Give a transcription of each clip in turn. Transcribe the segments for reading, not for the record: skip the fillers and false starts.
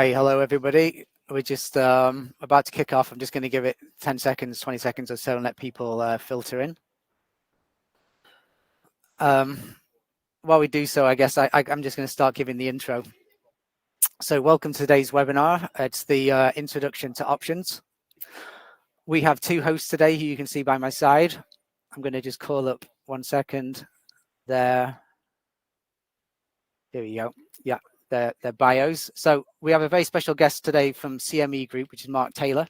Hey, hello everybody. We're just about to kick off. I'm just going to give it 10 seconds, 20 seconds or so and let people filter in. While we do so, I guess I'm just going to start giving the intro. So welcome to today's webinar. It's the introduction to options. We have two hosts today who you can see by my side. I'm going to just call up 1 second there. Here we go. Yeah, their bios. So we have a very special guest today from CME Group, which is Mark Taylor.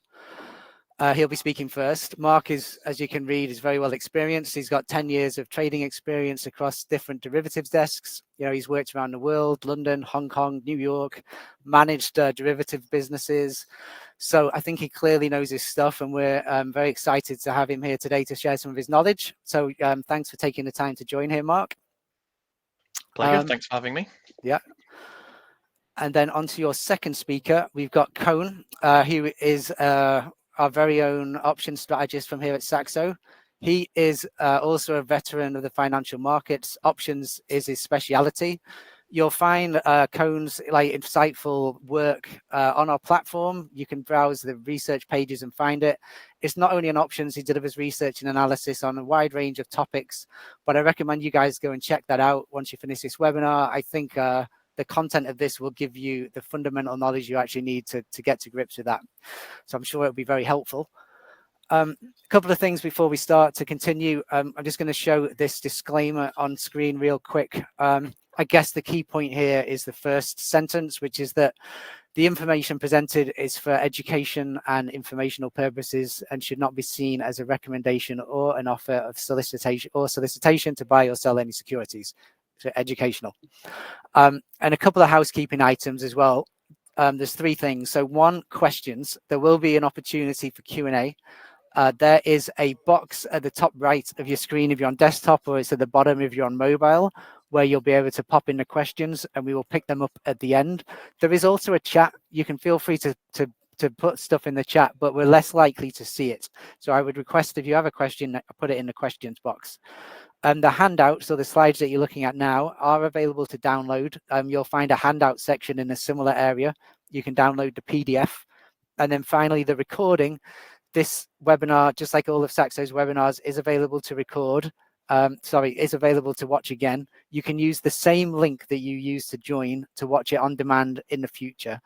He'll be speaking first. Mark is, as you can read, is very well experienced. He's got 10 years of trading experience across different derivatives desks. You know, he's worked around the world, London, Hong Kong, New York, managed derivative businesses. So I think he clearly knows his stuff, and we're very excited to have him here today to share some of his knowledge. So thanks for taking the time to join here, Mark. Pleasure. Thanks for having me. Yeah. And then on to your second speaker, we've got Cone, who is our very own option strategist from here at Saxo. He is also a veteran of the financial markets. Options is his speciality. You'll find Cone's insightful work on our platform. You can browse the research pages and find it. It's not only on options, he delivers research and analysis on a wide range of topics, but I recommend you guys go and check that out once you finish this webinar. I think the content of this will give you the fundamental knowledge you actually need to get to grips with that. So I'm sure it'll be very helpful. A couple of things before we start to continue. I'm just going to show this disclaimer on screen real quick. I guess the key point here is the first sentence, which is that the information presented is for education and informational purposes and should not be seen as a recommendation or an offer of solicitation to buy or sell any securities. So educational. And a couple of housekeeping items as well. There's three things. So one, questions. There will be an opportunity for Q&A. There is a box at the top right of your screen if you're on desktop, or it's at the bottom if you're on mobile, where you'll be able to pop in the questions and we will pick them up at the end. There is also a chat. You can feel free to put stuff in the chat, but we're less likely to see it. So I would request if you have a question, put it in the questions box. The handouts, or the slides that you're looking at now, are available to download. You'll find a handout section in a similar area. You can download the PDF. And then finally, the recording. This webinar, just like all of Saxo's webinars, is available to record. Is available to watch again. You can use the same link that you used to join to watch it on demand in the future.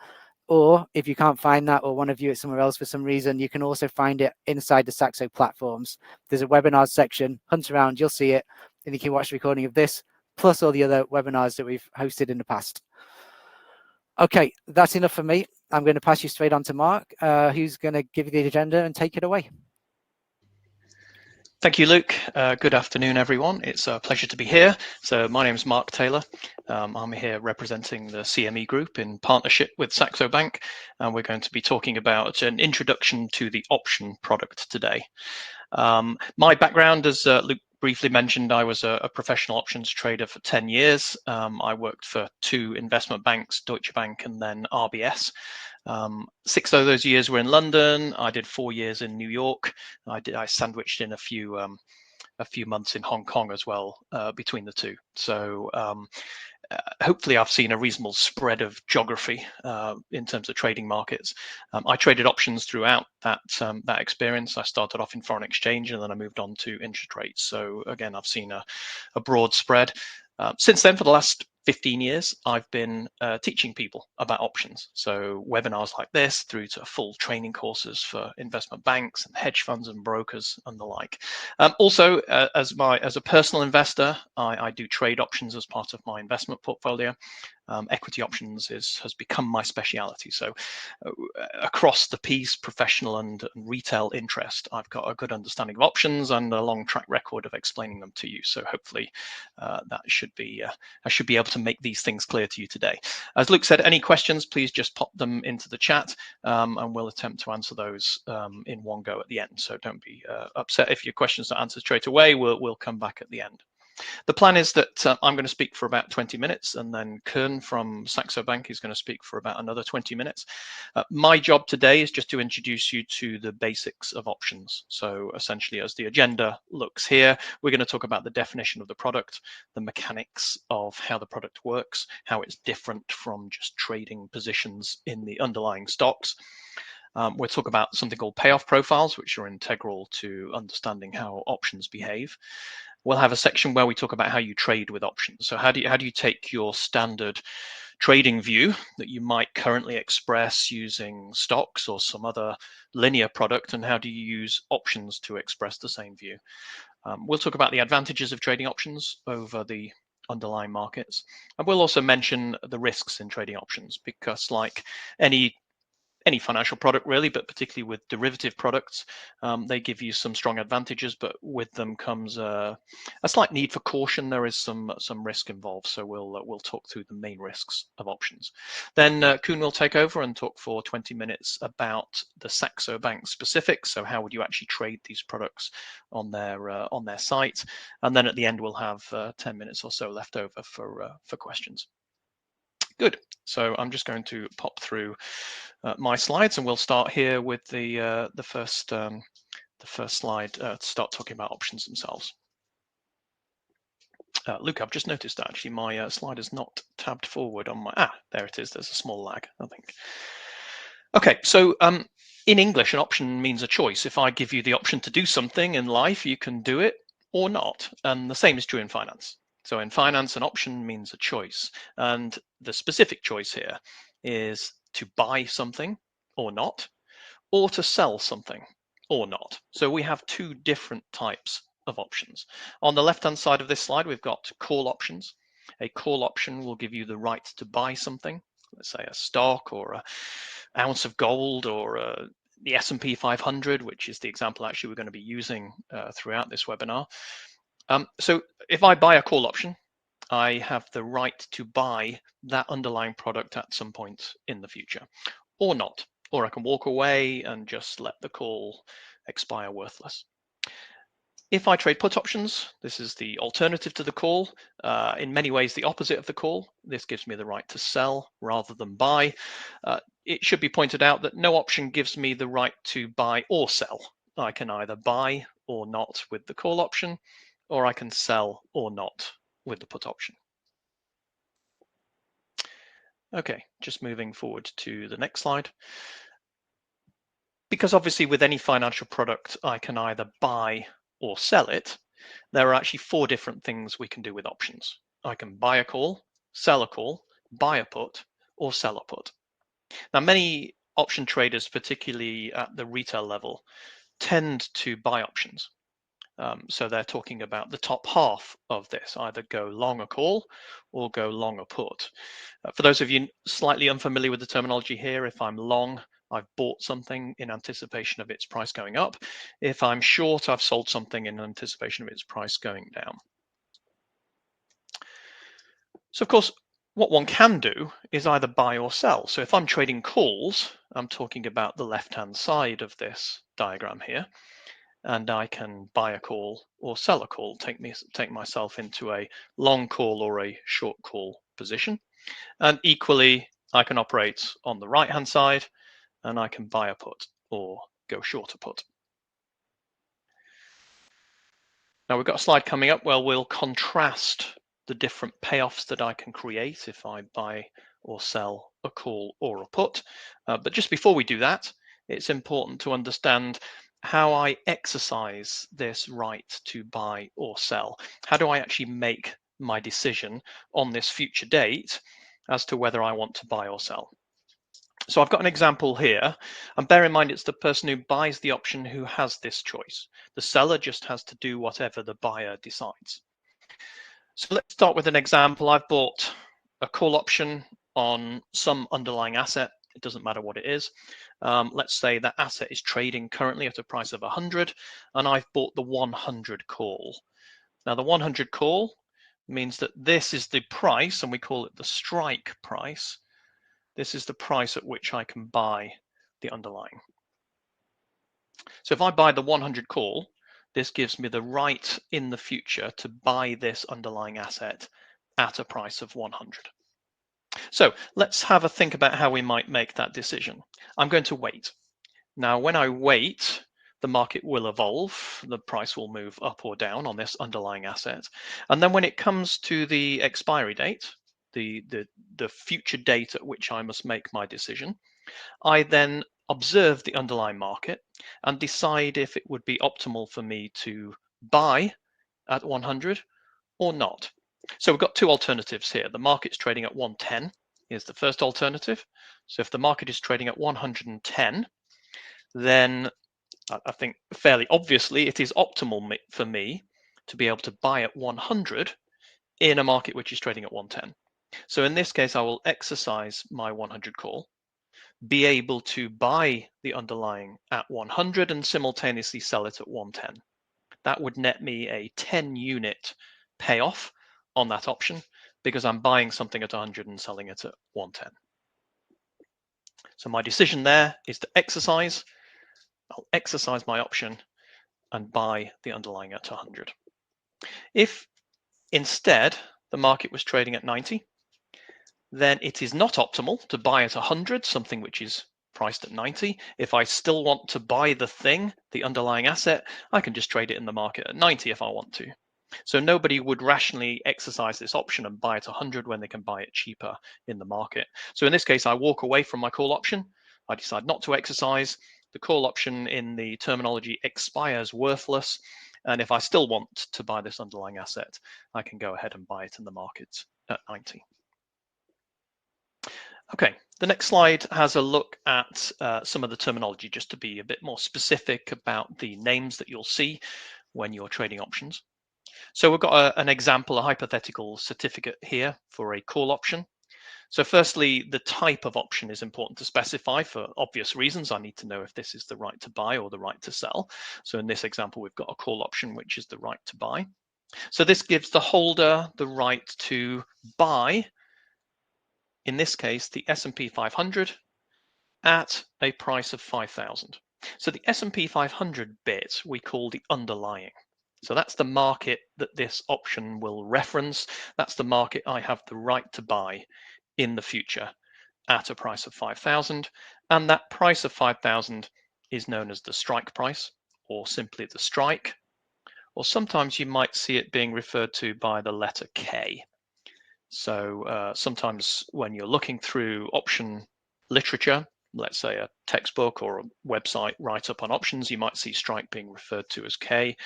Or if you can't find that, or want to view it somewhere else for some reason, you can also find it inside the Saxo platforms. There's a webinars section, hunt around, you'll see it, and you can watch the recording of this, plus all the other webinars that we've hosted in the past. Okay, that's enough for me. I'm going to pass you straight on to Mark, who's going to give you the agenda and take it away. Thank you, Luke. Good afternoon, everyone. It's a pleasure to be here. So my name is Mark Taylor. I'm here representing the CME Group in partnership with Saxo Bank, and we're going to be talking about an introduction to the option product today. My background, as Luke briefly mentioned, I was a professional options trader for 10 years. I worked for two investment banks, Deutsche Bank and then RBS. 6 of those years were in London. I did 4 years in New York. I sandwiched in a few months in Hong Kong as well between the two. So hopefully I've seen a reasonable spread of geography in terms of trading markets. I traded options throughout that experience. I started off in foreign exchange and then I moved on to interest rates. So again, I've seen a broad spread. Since then, for the last 15 years, I've been teaching people about options. So webinars like this through to full training courses for investment banks and hedge funds and brokers and the like. Also, as a personal investor, I do trade options as part of my investment portfolio. Equity options has become my speciality. So across the piece, professional and retail interest, I've got a good understanding of options and a long track record of explaining them to you. So hopefully I should be able to make these things clear to you today. As Luke said, any questions, please just pop them into the chat and we'll attempt to answer those in one go at the end. So don't be upset if your questions are answered straight away. We'll come back at the end. The plan is that I'm going to speak for about 20 minutes, and then Kern from Saxo Bank is going to speak for about another 20 minutes. My job today is just to introduce you to the basics of options. So essentially, as the agenda looks here, we're going to talk about the definition of the product, the mechanics of how the product works, how it's different from just trading positions in the underlying stocks. We'll talk about something called payoff profiles, which are integral to understanding how options behave. We'll have a section where we talk about how you trade with options. So how do you take your standard trading view that you might currently express using stocks or some other linear product, and how do you use options to express the same view? We'll talk about the advantages of trading options over the underlying markets. And we'll also mention the risks in trading options, because like any financial product really, but particularly with derivative products, they give you some strong advantages, but with them comes a slight need for caution. There is some risk involved, so we'll talk through the main risks of options. Then Koen will take over and talk for 20 minutes about the Saxo Bank specifics. So how would you actually trade these products on their site? And then at the end we'll have 10 minutes or so left over for questions. Good. So I'm just going to pop through my slides, and we'll start here with the first slide to start talking about options themselves. Luke, I've just noticed that actually my slide is not tabbed forward on my. There it is. There's a small lag, I think. Okay, so in English, an option means a choice. If I give you the option to do something in life, you can do it or not, and the same is true in finance. So in finance, an option means a choice, and the specific choice here is to buy something or not, or to sell something or not. So we have two different types of options. On the left-hand side of this slide, we've got call options. A call option will give you the right to buy something, let's say a stock or an ounce of gold, or the S&P 500, which is the example actually we're going to be using throughout this webinar. So if I buy a call option, I have the right to buy that underlying product at some point in the future, or not. Or I can walk away and just let the call expire worthless. If I trade put options, this is the alternative to the call. In many ways, the opposite of the call. This gives me the right to sell rather than buy. It should be pointed out that no option gives me the right to buy or sell. I can either buy or not with the call option, or I can sell or not with the put option. Okay, just moving forward to the next slide. Because obviously with any financial product, I can either buy or sell it, there are actually four different things we can do with options. I can buy a call, sell a call, buy a put, or sell a put. Now, many option traders, particularly at the retail level, tend to buy options. So they're talking about the top half of this, either go long a call or go long a put. For those of you slightly unfamiliar with the terminology here, if I'm long, I've bought something in anticipation of its price going up. If I'm short, I've sold something in anticipation of its price going down. So of course, what one can do is either buy or sell. So if I'm trading calls, I'm talking about the left-hand side of this diagram here, and I can buy a call or sell a call, take myself into a long call or a short call position. And equally, I can operate on the right-hand side, and I can buy a put or go short a put. Now we've got a slide coming up where we'll contrast the different payoffs that I can create if I buy or sell a call or a put. But just before we do that, it's important to understand how I exercise this right to buy or sell. How do I actually make my decision on this future date as to whether I want to buy or sell? So I've got an example here, and bear in mind it's the person who buys the option who has this choice. The seller just has to do whatever the buyer decides. So let's start with an example. I've bought a call option on some underlying asset. It doesn't matter what it is. Let's say that asset is trading currently at a price of 100, and I've bought the 100 call. Now the 100 call means that this is the price, and we call it the strike price. This is the price at which I can buy the underlying. So if I buy the 100 call, this gives me the right in the future to buy this underlying asset at a price of 100. So let's have a think about how we might make that decision. I'm going to wait. Now, when I wait, the market will evolve. The price will move up or down on this underlying asset. And then when it comes to the expiry date, the future date at which I must make my decision, I then observe the underlying market and decide if it would be optimal for me to buy at 100 or not. So we've got two alternatives here. The market's trading at 110 is the first alternative. So if the market is trading at 110, then I think fairly obviously it is optimal for me to be able to buy at 100 in a market which is trading at 110. So in this case, I will exercise my 100 call, be able to buy the underlying at 100 and simultaneously sell it at 110. That would net me a 10 unit payoff on that option because I'm buying something at 100 and selling it at 110. So my decision there is to exercise. I'll exercise my option and buy the underlying at 100. If instead the market was trading at 90, then it is not optimal to buy at 100, something which is priced at 90. If I still want to buy the thing, the underlying asset, I can just trade it in the market at 90 if I want to. So nobody would rationally exercise this option and buy at 100 when they can buy it cheaper in the market. So in this case, I walk away from my call option. I decide not to exercise. The call option in the terminology expires worthless. And if I still want to buy this underlying asset, I can go ahead and buy it in the market at 90. Okay, the next slide has a look at some of the terminology, just to be a bit more specific about the names that you'll see when you're trading options. So we've got an example, a hypothetical certificate here for a call option. So firstly, the type of option is important to specify for obvious reasons. I need to know if this is the right to buy or the right to sell. So in this example, we've got a call option, which is the right to buy. So this gives the holder the right to buy, in this case, the S&P 500 at a price of 5,000. So the S&P 500 bit we call the underlying. So that's the market that this option will reference. That's the market I have the right to buy in the future at a price of 5,000. And that price of 5,000 is known as the strike price, or simply the strike. Or sometimes you might see it being referred to by the letter K. So sometimes when you're looking through option literature, let's say a textbook or a website write-up on options, you might see strike being referred to as K.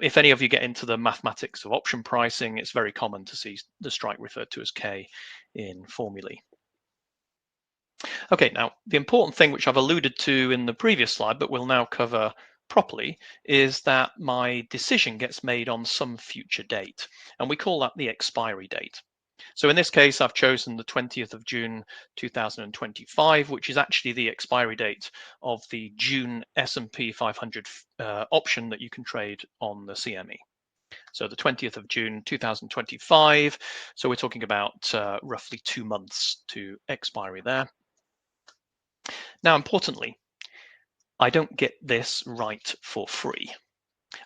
If any of you get into the mathematics of option pricing, it's very common to see the strike referred to as K in formulae. Okay, now the important thing which I've alluded to in the previous slide, but we'll now cover properly, is that my decision gets made on some future date, and we call that the expiry date. So in this case, I've chosen the 20th of June 2025, which is actually the expiry date of the June S&P 500 option that you can trade on the CME. So the 20th of June 2025. So we're talking about roughly 2 months to expiry there. Now, importantly, I don't get this right for free.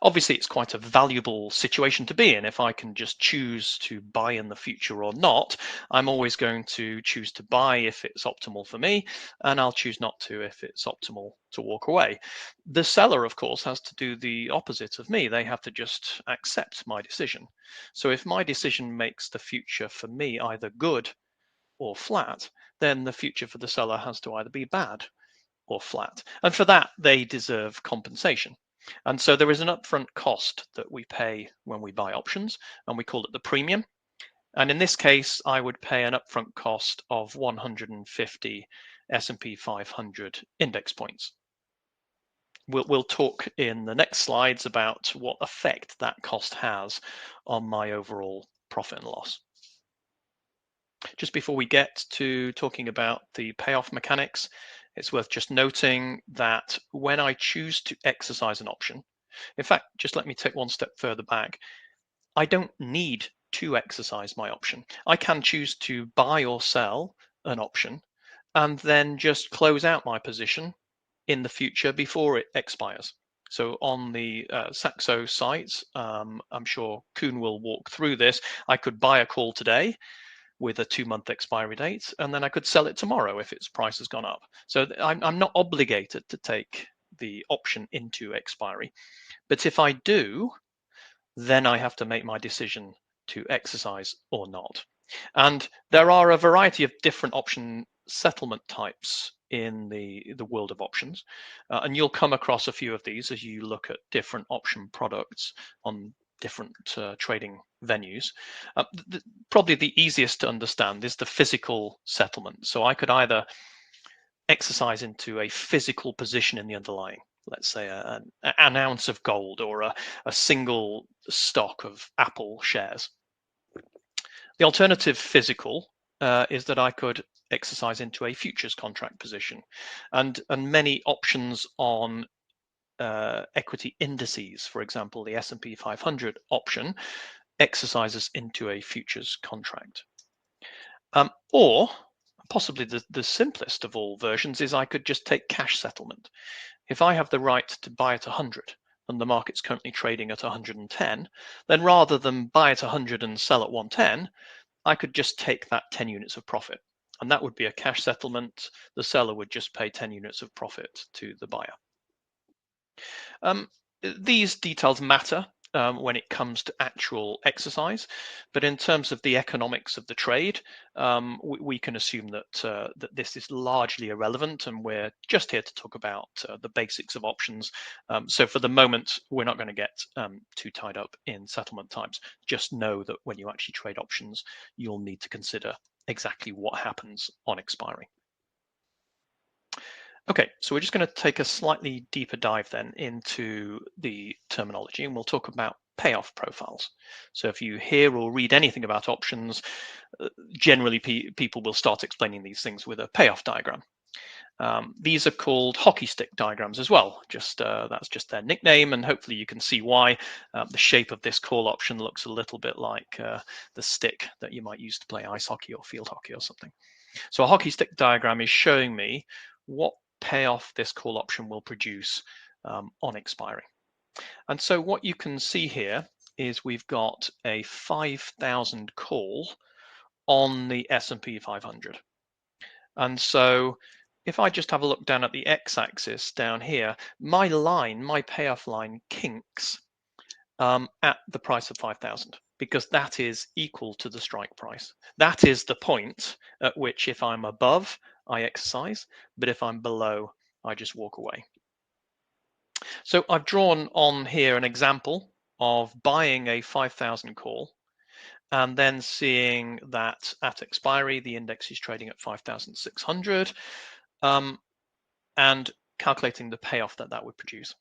Obviously, it's quite a valuable situation to be in. If I can just choose to buy in the future or not, I'm always going to choose to buy if it's optimal for me, and I'll choose not to if it's optimal to walk away. The seller, of course, has to do the opposite of me. They have to just accept my decision. So if my decision makes the future for me either good or flat, then the future for the seller has to either be bad or flat. And for that, they deserve compensation. And so there is an upfront cost that we pay when we buy options, and we call it the premium. And in this case, I would pay an upfront cost of 150 S&P 500 index points. We'll talk in the next slides about what effect that cost has on my overall profit and loss. Just before we get to talking about the payoff mechanics, it's worth just noting that when I choose to exercise an option, in fact, just let me take one step further back. I don't need to exercise my option. I can choose to buy or sell an option and then just close out my position in the future before it expires. So on the Saxo site, I'm sure Kuhn will walk through this. I could buy a call today with a 2-month expiry date, and then I could sell it tomorrow if its price has gone up. So I'm not obligated to take the option into expiry. But if I do, then I have to make my decision to exercise or not. And there are a variety of different option settlement types in the world of options. And you'll come across a few of these as you look at different option products on different trading venues. Probably the easiest to understand is the physical settlement. So I could either exercise into a physical position in the underlying, let's say an ounce of gold or a single stock of Apple shares. The alternative physical is that I could exercise into a futures contract position, and many options on equity indices, for example, the S&P 500 option exercises into a futures contract. Or possibly the simplest of all versions is I could just take cash settlement. If I have the right to buy at 100 and the market's currently trading at 110, then rather than buy at 100 and sell at 110, I could just take that 10 units of profit. And that would be a cash settlement. The seller would just pay 10 units of profit to the buyer. These details matter when it comes to actual exercise, but in terms of the economics of the trade, we can assume that that this is largely irrelevant, and we're just here to talk about the basics of options. So for the moment, we're not going to get too tied up in settlement types. Just know that when you actually trade options, you'll need to consider exactly what happens on expiry. Okay, so we're just going to take a slightly deeper dive then into the terminology, and we'll talk about payoff profiles. So if you hear or read anything about options, generally people will start explaining these things with a payoff diagram. These are called hockey stick diagrams as well. That's just their nickname, and hopefully you can see why. The shape of this call option looks a little bit like the stick that you might use to play ice hockey or field hockey or something. So a hockey stick diagram is showing me what payoff this call option will produce on expiry. And so what you can see here is we've got a 5,000 call on the S&P 500. And so if I just have a look down at the x-axis down here, my payoff line kinks at the price of 5,000, because that is equal to the strike price. That is the point at which, if I'm above, I exercise, but if I'm below, I just walk away. So I've drawn on here an example of buying a 5,000 call and then seeing that at expiry, the index is trading at 5,600 and calculating the payoff that would produce.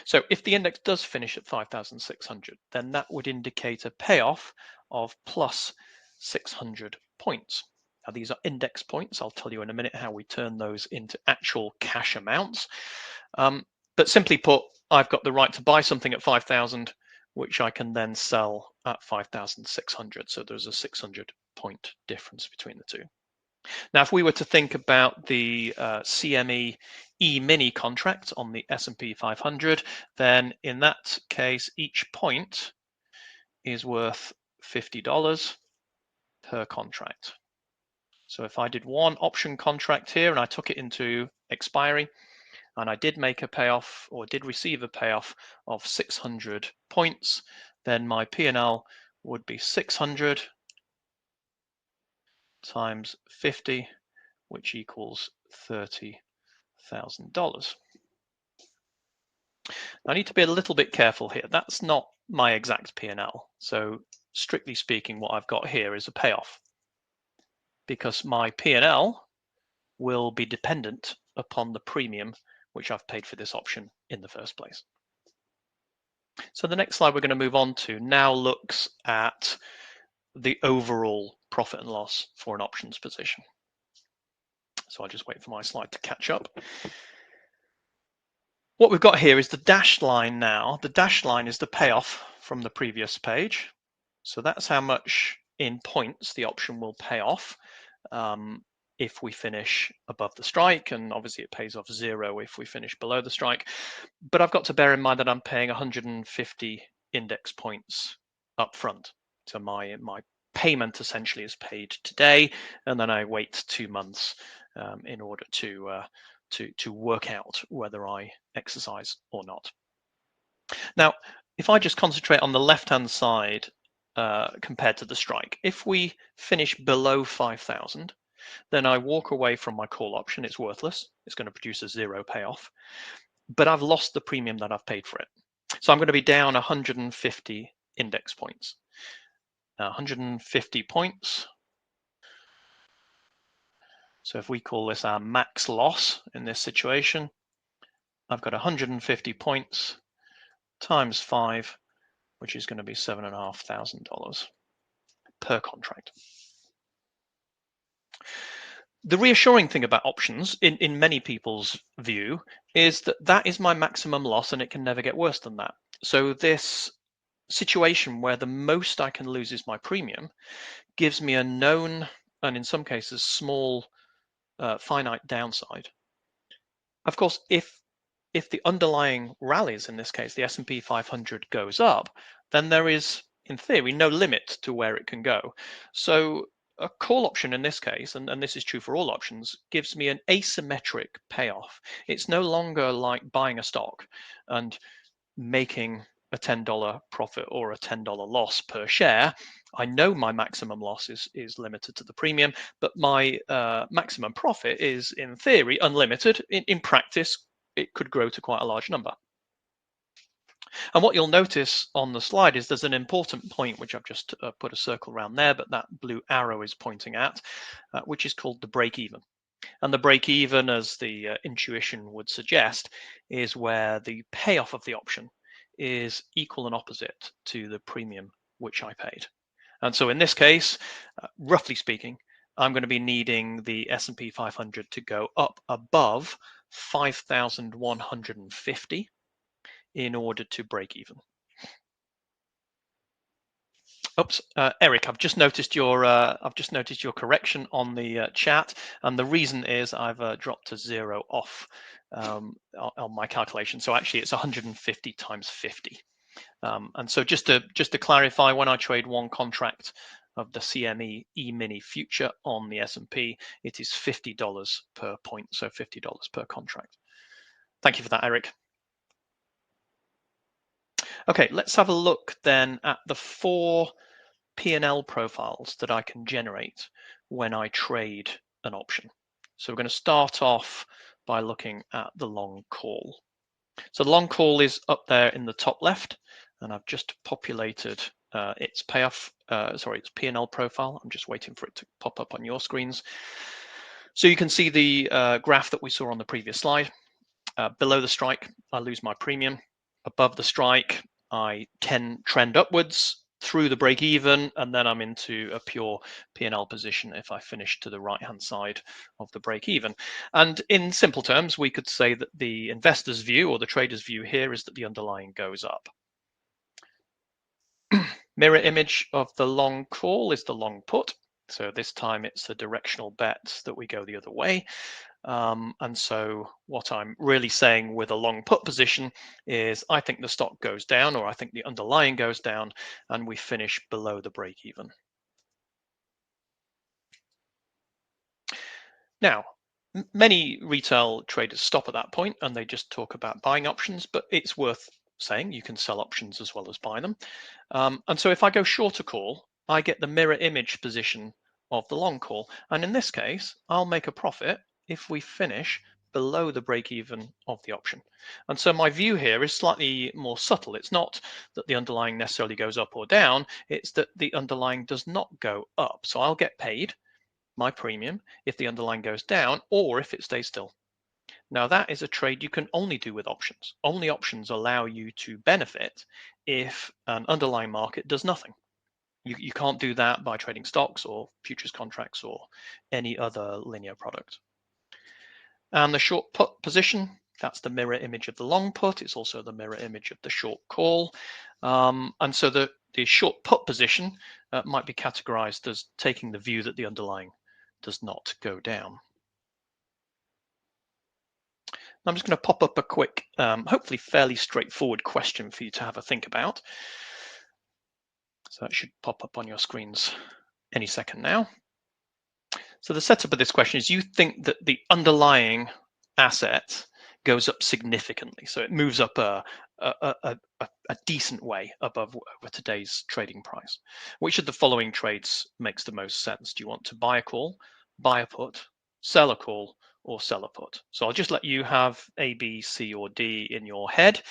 So if the index does finish at 5,600, then that would indicate a payoff of plus 600 points. Now, these are index points. I'll tell you in a minute how we turn those into actual cash amounts. But simply put, I've got the right to buy something at 5,000, which I can then sell at 5,600. So there's a 600 point difference between the two. Now, if we were to think about the CME E-mini contract on the S&P 500, then in that case, each point is worth $50 per contract. So if I did one option contract here and I took it into expiry and I did make a payoff or did receive a payoff of 600 points, then my P&L would be 600 times 50, which equals $30,000. I need to be a little bit careful here. That's not my exact P&L. So strictly speaking, what I've got here is a payoff, because my P&L will be dependent upon the premium which I've paid for this option in the first place. So the next slide we're going to move on to now looks at the overall profit and loss for an options position. So I'll just wait for my slide to catch up. What we've got here is the dashed line now. The dashed line is the payoff from the previous page. So that's how much in points the option will pay off. if we finish above the strike, and obviously it pays off 0 if we finish below the strike. But I've got to bear in mind that I'm paying 150 index points up front. So my payment essentially is paid today, and then I wait 2 months in order to work out whether I exercise or not. Now, if I just concentrate on the left-hand side compared to the strike, if we finish below 5,000, then I walk away from my call option. It's worthless. It's going to produce a 0 payoff, but I've lost the premium that I've paid for it. So I'm going to be down 150 index points. 150 points. So if we call this our max loss in this situation, I've got 150 points times 5, which is going to be $7,500 per contract. The reassuring thing about options, in many people's view, is that that is my maximum loss and it can never get worse than that. So this situation where the most I can lose is my premium gives me a known, and in some cases small, finite downside. Of course, if the underlying rallies, in this case the S&P 500 goes up, then there is, in theory, no limit to where it can go. So a call option in this case, and this is true for all options, gives me an asymmetric payoff. It's no longer like buying a stock and making a $10 profit or a $10 loss per share. I know my maximum loss is limited to the premium, but my maximum profit is, in theory, unlimited. In practice, it could grow to quite a large number. And what you'll notice on the slide is there's an important point, which I've just put a circle around there, but that blue arrow is pointing at, which is called the break even. And the break even, as the intuition would suggest, is where the payoff of the option is equal and opposite to the premium which I paid. And so in this case, roughly speaking, I'm going to be needing the S&P 500 to go up above 5,150 in order to break even. Oops, Eric, I've just noticed your correction on the chat, and the reason is I've dropped a 0 off on my calculation. So actually, it's 150 times 50. And so just to clarify, when I trade one contract of the CME E-mini future on the S&P, it is $50 per point, so $50 per contract. Thank you for that, Eric. Okay, let's have a look then at the 4 P&L profiles that I can generate when I trade an option. So we're going to start off by looking at the long call. So the long call is up there in the top left, and I've just populated its payoff, its P&L profile. I'm just waiting for it to pop up on your screens. So you can see the graph that we saw on the previous slide. Below the strike, I lose my premium. Above the strike, I can trend upwards through the break even, and then I'm into a pure P&L position if I finish to the right hand side of the break even. And in simple terms, we could say that the investor's view or the trader's view here is that the underlying goes up. Mirror image of the long call is the long put. So this time it's a directional bet that we go the other way. And so what I'm really saying with a long put position is I think the stock goes down, or I think the underlying goes down, and we finish below the break even. Now, many retail traders stop at that point and they just talk about buying options, but it's worth saying you can sell options as well as buy them. And so if I go shorter call, I get the mirror image position of the long call. And in this case, I'll make a profit if we finish below the break even of the option. And so my view here is slightly more subtle. It's not that the underlying necessarily goes up or down, it's that the underlying does not go up. So I'll get paid my premium if the underlying goes down or if it stays still. Now that is a trade you can only do with options. Only options allow you to benefit if an underlying market does nothing. You can't do that by trading stocks or futures contracts or any other linear product. And the short put position, that's the mirror image of the long put. It's also the mirror image of the short call. And so the short put position might be categorized as taking the view that the underlying does not go down. I'm just going to pop up a quick, hopefully fairly straightforward question for you to have a think about. So that should pop up on your screens any second now. So the setup of this question is, you think that the underlying asset goes up significantly, so it moves up a decent way above today's trading price. Which of the following trades makes the most sense? Do you want to buy a call, buy a put, sell a call, or sell a put? So I'll just let you have A, B, C, or D in your head,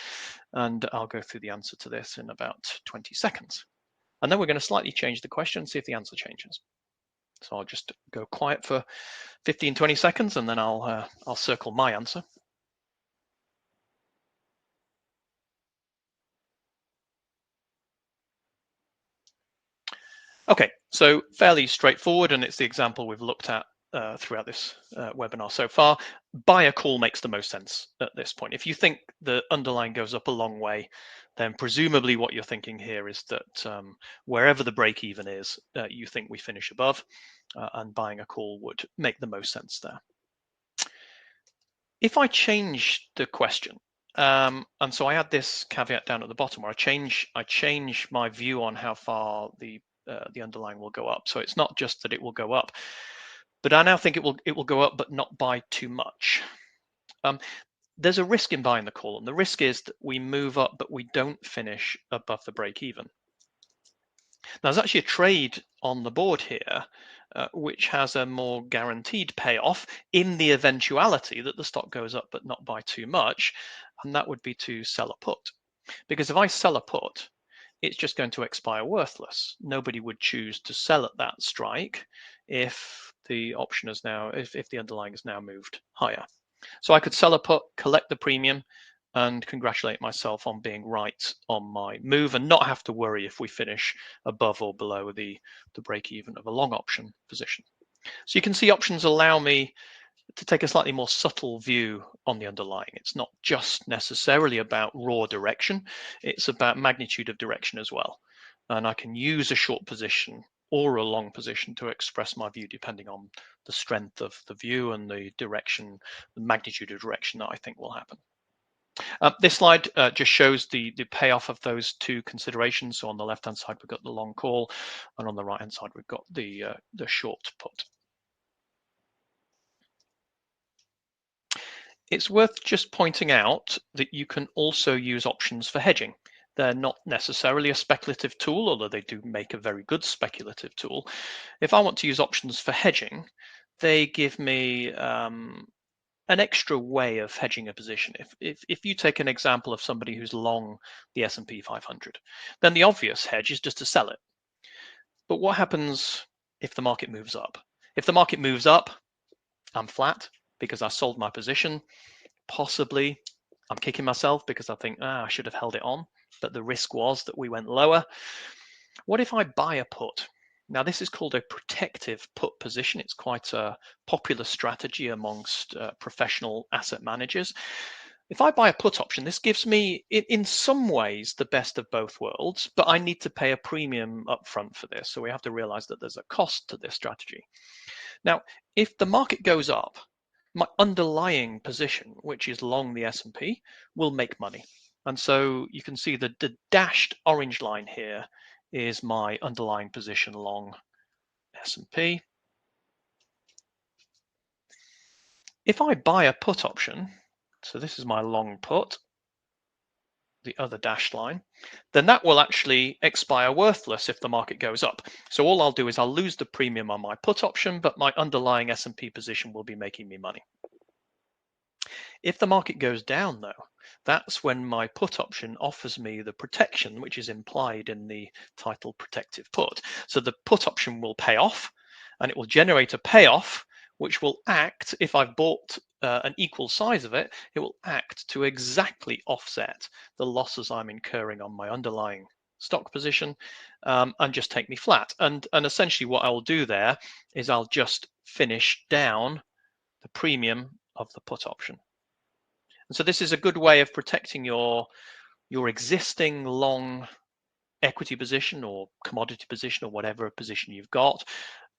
and I'll go through the answer to this in about 20 seconds. And then we're going to slightly change the question and see if the answer changes. So I'll just go quiet for 15, 20 seconds, and then I'll circle my answer. Okay, so fairly straightforward, and it's the example we've looked at throughout this webinar so far. Buy a call makes the most sense at this point. If you think the underlying goes up a long way, then presumably what you're thinking here is that wherever the break even is, you think we finish above, and buying a call would make the most sense there. If I change the question, and so I add this caveat down at the bottom where I change my view on how far the underlying will go up. So it's not just that it will go up, but I now think it will go up, but not by too much. There's a risk in buying the call, and the risk is that we move up, but we don't finish above the break even. Now, there's actually a trade on the board here, which has a more guaranteed payoff in the eventuality that the stock goes up, but not by too much, and that would be to sell a put. Because if I sell a put, it's just going to expire worthless. Nobody would choose to sell at that strike if the option is now, if the underlying is now moved higher. So I could sell a put, collect the premium, and congratulate myself on being right on my move, and not have to worry if we finish above or below the break even of a long option position. So you can see options allow me to take a slightly more subtle view on the underlying. It's not just necessarily about raw direction, it's about magnitude of direction as well. And I can use a short position or a long position to express my view depending on the strength of the view and the direction, the magnitude of direction that I think will happen. This slide just shows the payoff of those two considerations. So on the left-hand side, we've got the long call, and on the right-hand side, we've got the short put. It's worth just pointing out that you can also use options for hedging. They're not necessarily a speculative tool, although they do make a very good speculative tool. If I want to use options for hedging, they give me an extra way of hedging a position. If you take an example of somebody who's long the S&P 500, then the obvious hedge is just to sell it. But what happens if the market moves up? If the market moves up, I'm flat because I sold my position. Possibly I'm kicking myself because I think, I should have held it on, but the risk was that we went lower. What if I buy a put? Now, this is called a protective put position. It's quite a popular strategy amongst professional asset managers. If I buy a put option, this gives me, in some ways, the best of both worlds, but I need to pay a premium up front for this. So we have to realize that there's a cost to this strategy. Now, if the market goes up, my underlying position, which is long the S&P, will make money. And so you can see that the dashed orange line here is my underlying position long S&P. If I buy a put option, so this is my long put, the other dashed line, then that will actually expire worthless if the market goes up. So all I'll do is I'll lose the premium on my put option, but my underlying S&P position will be making me money. If the market goes down, though, that's when my put option offers me the protection, which is implied in the title protective put. So the put option will pay off, and it will generate a payoff, which will act, if I've bought an equal size of it, it will act to exactly offset the losses I'm incurring on my underlying stock position, and just take me flat. And essentially what I will do there is I'll just finish down the premium of the put option. And so this is a good way of protecting your existing long equity position or commodity position or whatever position you've got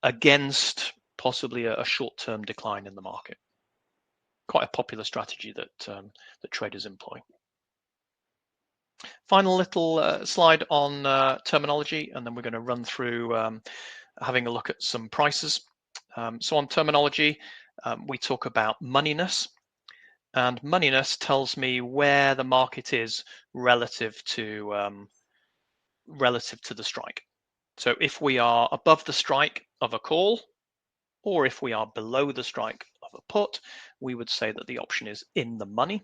against possibly a short-term decline in the market. Quite a popular strategy that that traders employ. Final little slide on terminology, and then we're going to run through having a look at some prices. So on terminology, we talk about moneyness, and moneyness tells me where the market is relative to the strike. So if we are above the strike of a call, or if we are below the strike of a put, we would say that the option is in the money.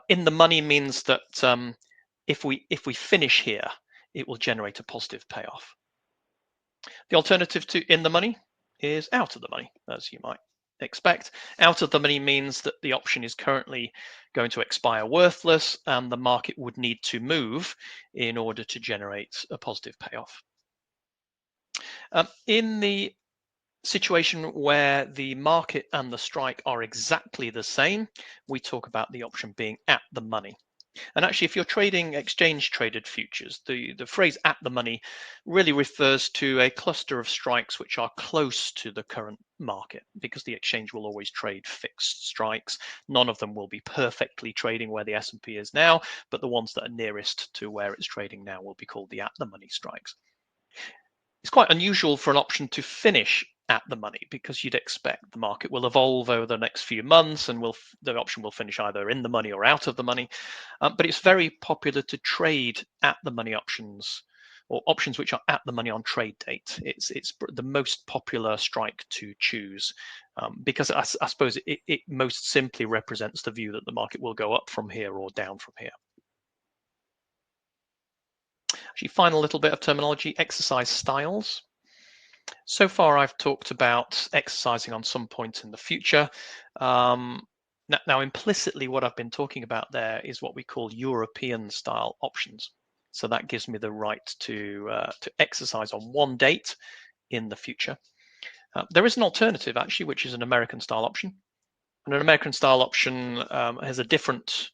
In the money means that if we finish here, it will generate a positive payoff. The alternative to in the money is out of the money, as you might expect. Out of the money means that the option is currently going to expire worthless, and the market would need to move in order to generate a positive payoff. In the situation where the market and the strike are exactly the same, we talk about the option being at the money. And actually, if you're trading exchange traded futures, the phrase at the money really refers to a cluster of strikes which are close to the current market, because the exchange will always trade fixed strikes. None of them will be perfectly trading where the S&P is now, but the ones that are nearest to where it's trading now will be called the at the money strikes. It's quite unusual for an option to finish at the money, because you'd expect the market will evolve over the next few months and the option will finish either in the money or out of the money. But it's very popular to trade at the money options, or options which are at the money on trade date. It's the most popular strike to choose, because I suppose it most simply represents the view that the market will go up from here or down from here. Actually, final little bit of terminology, exercise styles. So far, I've talked about exercising on some point in the future. Now, implicitly, what I've been talking about there is what we call European style options. So that gives me the right to exercise on one date in the future. There is an alternative, actually, which is an American style option. And an American style option has a different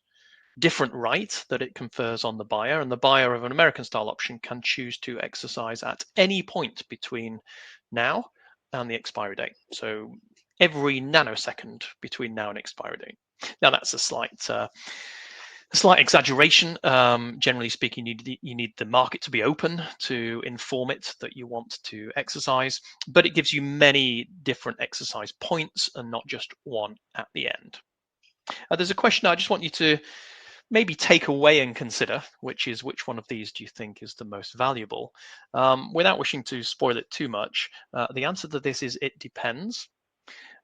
right that it confers on the buyer, and the buyer of an American style option can choose to exercise at any point between now and the expiry date. So every nanosecond between now and expiry date. Now that's a slight exaggeration. Generally speaking, you need the market to be open to inform it that you want to exercise, but it gives you many different exercise points and not just one at the end. There's a question I just want you to maybe take away and consider, which is, which one of these do you think is the most valuable? Without wishing to spoil it too much, the answer to this is it depends.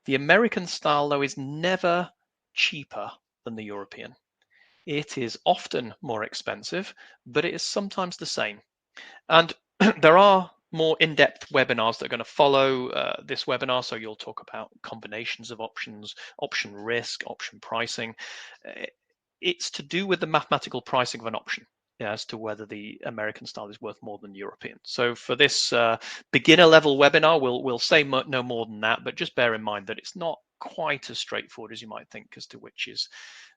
The American style, though, is never cheaper than the European. It is often more expensive, but it is sometimes the same. And there are more in-depth webinars that are going to follow this webinar. So you'll talk about combinations of options, option risk, option pricing. It's to do with the mathematical pricing of an option, as to whether the American style is worth more than European. So for this beginner level webinar, we'll say no more than that, but just bear in mind that it's not quite as straightforward as you might think as to which is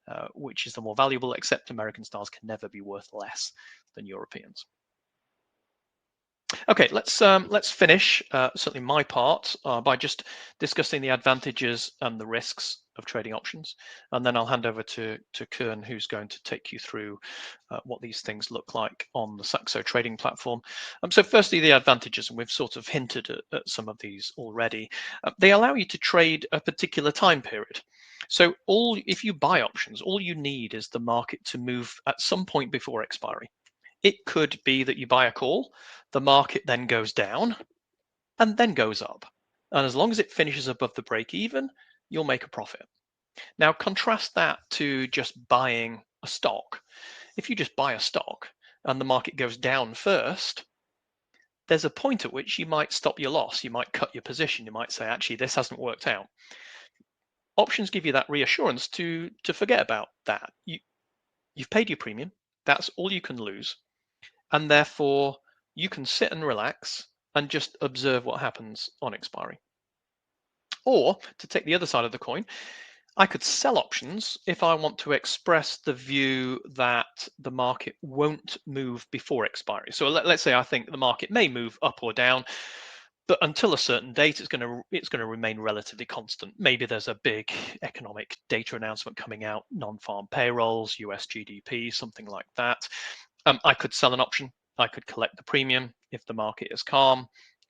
the more valuable, except American styles can never be worth less than Europeans. Okay, let's finish, certainly my part, by just discussing the advantages and the risks of trading options, and then I'll hand over to Kern, who's going to take you through what these things look like on the Saxo trading platform. So firstly, the advantages, and we've sort of hinted at some of these already. They allow you to trade a particular time period. So if you buy options, all you need is the market to move at some point before expiry. It could be that you buy a call, the market then goes down and then goes up. And as long as it finishes above the break even, you'll make a profit. Now contrast that to just buying a stock. If you just buy a stock and the market goes down first, there's a point at which you might stop your loss. You might cut your position. You might say, actually, this hasn't worked out. Options give you that reassurance to forget about that. You've paid your premium. That's all you can lose. And therefore, you can sit and relax and just observe what happens on expiry. Or, to take the other side of the coin, I could sell options if I want to express the view that the market won't move before expiry. So let's say I think the market may move up or down, but until a certain date, it's going to remain relatively constant. Maybe there's a big economic data announcement coming out, non-farm payrolls, US GDP, something like that. I could sell an option. I could collect the premium if the market is calm.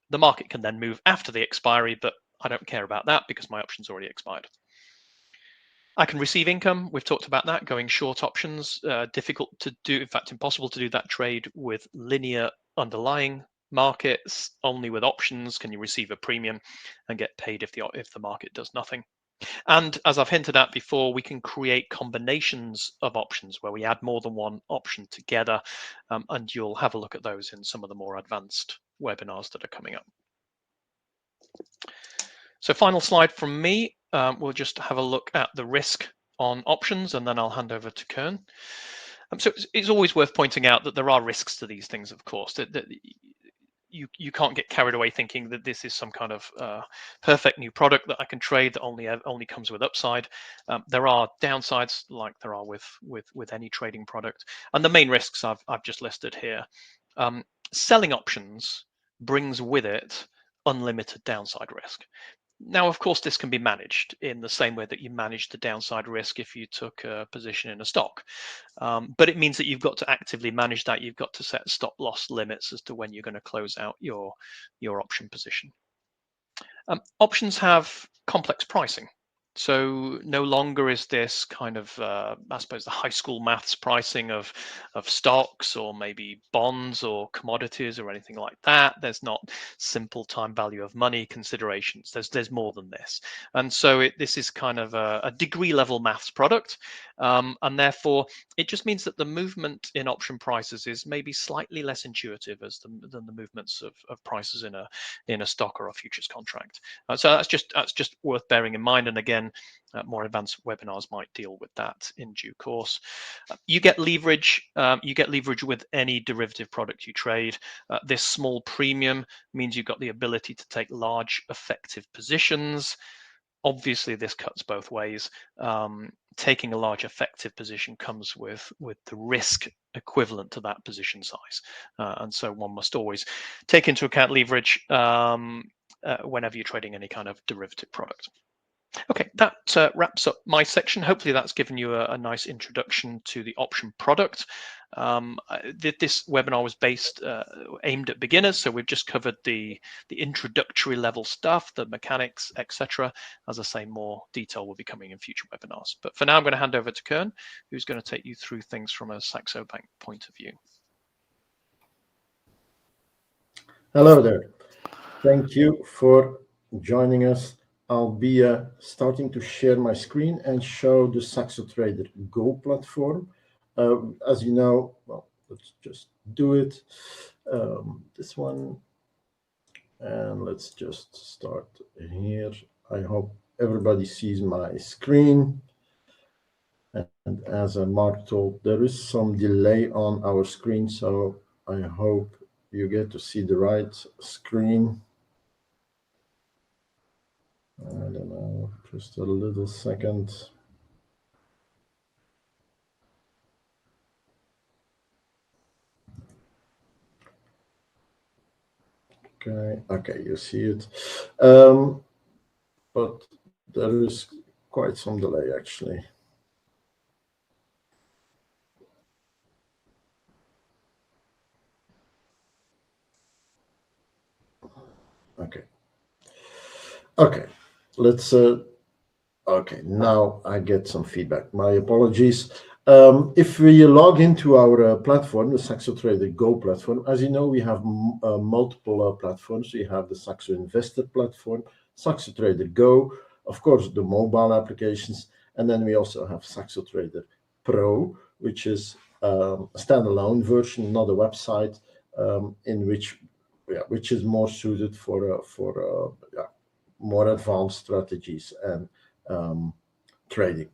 The market can then move after the expiry, but I don't care about that because my option's already expired. I can receive income. We've talked about that. Going short options, difficult to do, in fact, impossible to do that trade with linear underlying markets. Only with options can you receive a premium and get paid if the market does nothing. And as I've hinted at before, we can create combinations of options where we add more than one option together, and you'll have a look at those in some of the more advanced webinars that are coming up. So final slide from me, we'll just have a look at the risk on options, and then I'll hand over to Kern. So it's always worth pointing out that there are risks to these things, of course, that you can't get carried away thinking that this is some kind of perfect new product that I can trade that only comes with upside. There are downsides, like there are with any trading product, and the main risks I've just listed here. Selling options brings with it unlimited downside risk. Now, of course, this can be managed in the same way that you manage the downside risk if you took a position in a stock. But it means that you've got to actively manage that. You've got to set stop loss limits as to when you're going to close out your option position. Options have complex pricing. So no longer is this kind of, I suppose, the high school maths pricing of stocks or maybe bonds or commodities or anything like that. There's not simple time value of money considerations. There's more than this. And so this is kind of a degree level maths product. And therefore, it just means that the movement in option prices is maybe slightly less intuitive than the movements of prices in a stock or a futures contract. So that's just worth bearing in mind. And again, more advanced webinars might deal with that in due course. You get leverage. You get leverage with any derivative product you trade. This small premium means you've got the ability to take large effective positions. Obviously, this cuts both ways. Taking a large effective position comes with the risk equivalent to that position size. And so one must always take into account leverage whenever you're trading any kind of derivative product. Okay, that wraps up my section. Hopefully that's given you a nice introduction to the option product. This webinar was aimed at beginners, so we've just covered the introductory level stuff, the mechanics, etc. As I say, more detail will be coming in future webinars. But for now, I'm going to hand over to Kern, who's going to take you through things from a Saxo Bank point of view. Hello there. Thank you for joining us. I'll be starting to share my screen and show the SaxoTraderGO platform. As you know, well, let's just do it. This one. And let's just start here. I hope everybody sees my screen. And as Mark told, there is some delay on our screen, so I hope you get to see the right screen. I don't know, just a little second. Okay, you see it. But there is quite some delay, actually. Okay, let's okay, now I get some feedback. My apologies. If we log into our platform, the SaxoTraderGO platform, as you know, we have multiple platforms. We have the Saxo Investor platform, SaxoTraderGO, of course, the mobile applications, and then we also have SaxoTrader Pro, which is a standalone version, not a website, in which is more suited for more advanced strategies and trading.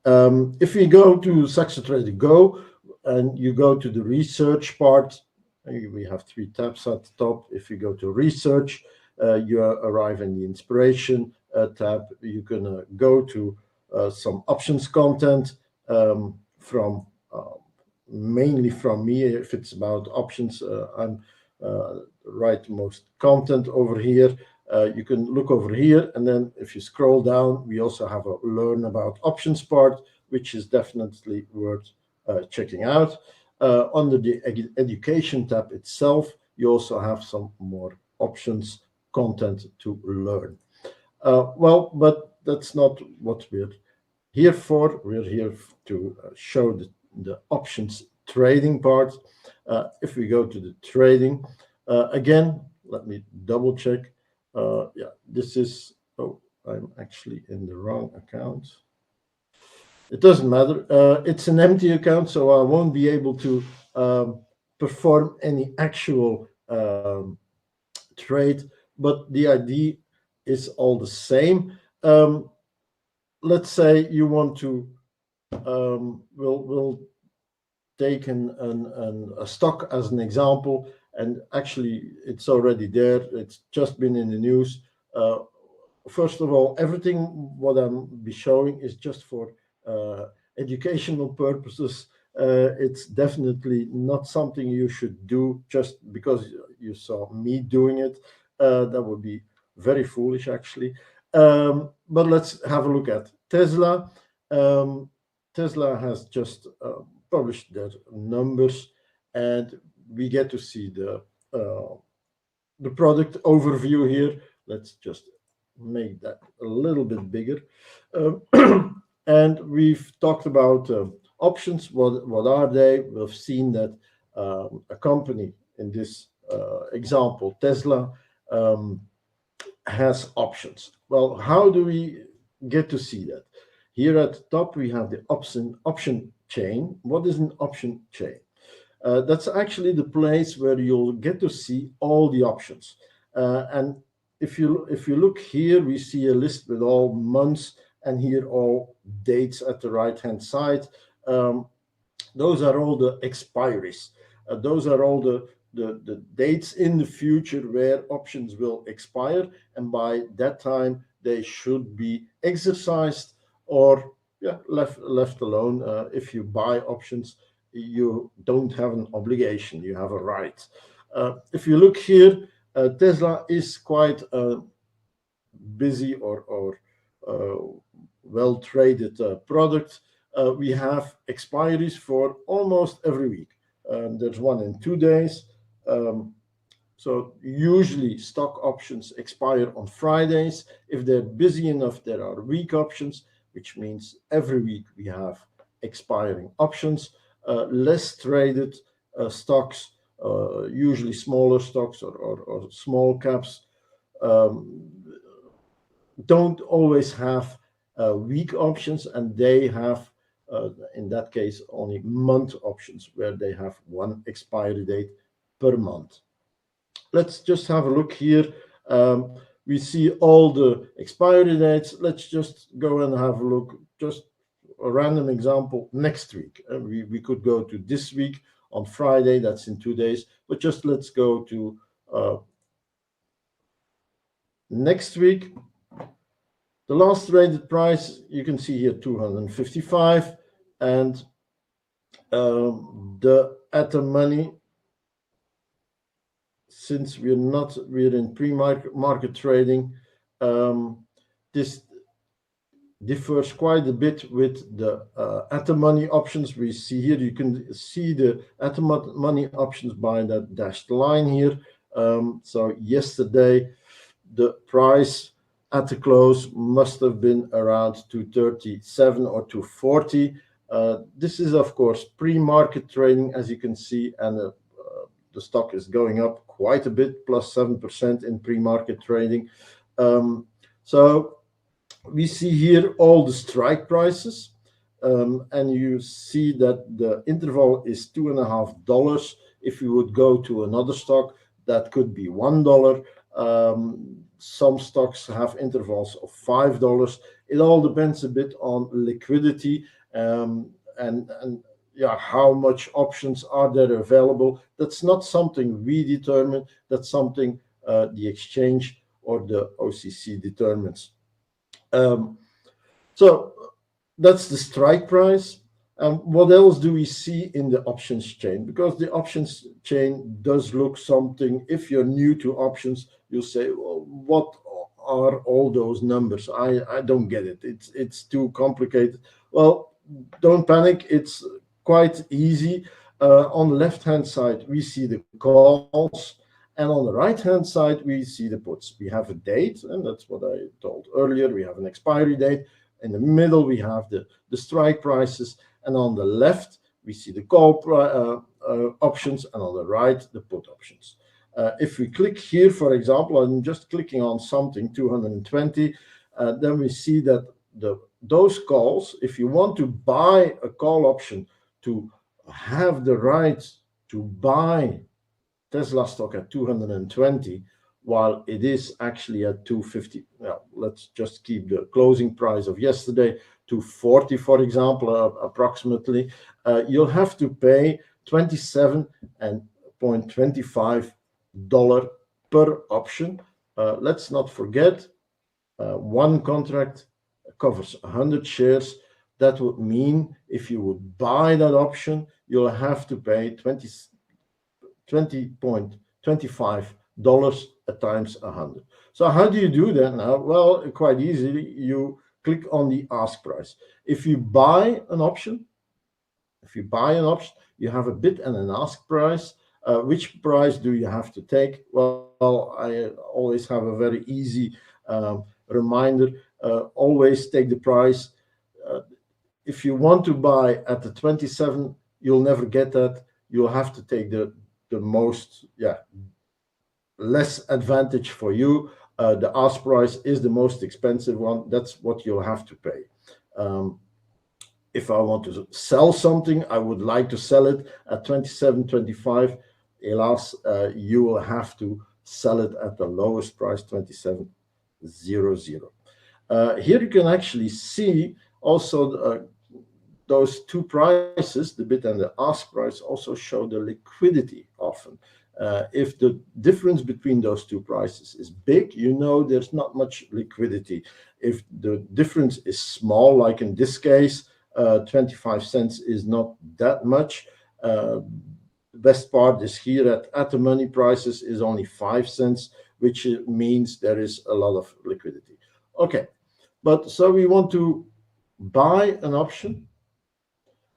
If we go to SaxoTraderGO and you go to the research part, we have 3 tabs at the top. If you go to research, you arrive in the inspiration tab. You can go to some options content from mainly from me. If it's about options, I'm rightmost content over here. You can look over here, and then if you scroll down, we also have a learn about options part, which is definitely worth checking out. Under the education tab itself, you also have some more options content to learn. Well, but that's not what we're here for. We're here to show the options trading part. If we go to the trading, again, let me double check. Yeah, this is, oh, I'm actually in the wrong account. It doesn't matter. It's an empty account, so I won't be able to perform any actual trade, but the idea is all the same. Let's say you want to, we'll take a stock as an example, and actually it's already there. It's just been in the news. First of all, everything what I'm be showing is just for educational purposes. It's definitely not something you should do just because you saw me doing it. That would be very foolish, actually. But let's have a look at Tesla. Tesla has just published their numbers, and we get to see the product overview here. Let's just make that a little bit bigger. And we've talked about options. What are they? We've seen that a company, in this example, Tesla, has options. Well, how do we get to see that? Here at the top, we have the option chain. What is an option chain? That's actually the place where you'll get to see all the options. And if you look here, we see a list with all months, and here all dates at the right-hand side. Those are all the expiries. Those are all the dates in the future where options will expire, and by that time they should be exercised or left alone. If you buy options, you don't have an obligation, you have a right. If you look here, Tesla is quite busy or well traded product. We have expiries for almost every week. There's one in 2 days. So usually stock options expire on Fridays. If they're busy enough, there are week options, which means every week we have expiring options. Less traded stocks, usually smaller stocks or small caps, don't always have week options, and they have, in that case, only month options where they have one expiry date per month. Let's just have a look here. We see all the expiry dates. Let's just go and have a look. Just a random example, next week. We could go to this week on Friday, that's in 2 days, but just let's go to next week. The last traded price, you can see here 255, and the at the money, since we're in pre-market trading, this differs quite a bit with the at the money options we see here. You can see the at the money options by that dashed line here. So yesterday, the price at the close must have been around 237 or 240. This is, of course, pre-market trading, as you can see, and the stock is going up quite a bit, plus 7% in pre-market trading. So we see here all the strike prices, and you see that the interval is $2.50. If you would go to another stock, that could be $1. Some stocks have intervals of $5. It all depends a bit on liquidity and how much options are there available. That's not something we determine. That's something the exchange or the OCC determines. So that's the strike price. What else do we see in the options chain? Because the options chain does look something. If you're new to options, you'll say, well, what are all those numbers? I don't get it. It's too complicated. Well, don't panic. It's quite easy. On the left-hand side, we see the calls. And on the right-hand side, we see the puts. We have a date, and that's what I told earlier. We have an expiry date. In the middle, we have the strike prices. And on the left, we see the call options, and on the right, the put options. If we click here, for example, I'm just clicking on something, 220, then we see that those calls, if you want to buy a call option to have the right to buy Tesla stock at 220, while it is actually at 250. Well, let's just keep the closing price of yesterday, 240, for example, approximately. You'll have to pay $27.25 per option. Let's not forget, one contract covers 100 shares. That would mean if you would buy that option, you'll have to pay $20.25 at times 100. So how do you do that now? Well, quite easily. You click on the ask price. If you buy an option, you have a bid and an ask price. Which price do you have to take? Well, I always have a very easy reminder. Always take the price. If you want to buy at the 27, you'll never get that. You'll have to take the most, less advantage for you. The ask price is the most expensive one. That's what you'll have to pay. If I want to sell something, I would like to sell it at 27.25. Alas, you will have to sell it at the lowest price, 27.00. Here you can actually see also those two prices, the bid and the ask price, also show the liquidity often. If the difference between those two prices is big, you know there's not much liquidity. If the difference is small, like in this case, 25 cents is not that much. The best part is here at the money prices is only 5 cents, which means there is a lot of liquidity. Okay, but so we want to buy an option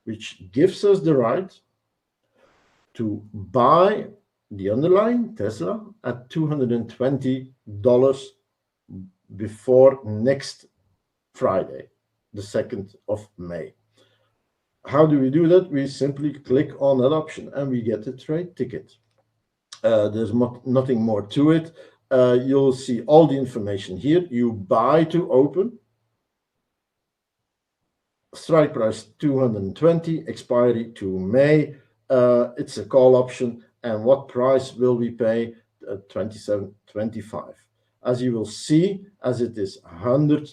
which gives us the right to buy the underlying Tesla at $220 before next Friday, the 2nd of May. How do we do that? We simply click on that option and we get the trade ticket. There's nothing more to it. You'll see all the information here. You buy to open. Strike price 220, expiry to May. It's a call option, and what price will we pay? 27.25. As you will see, as it is 100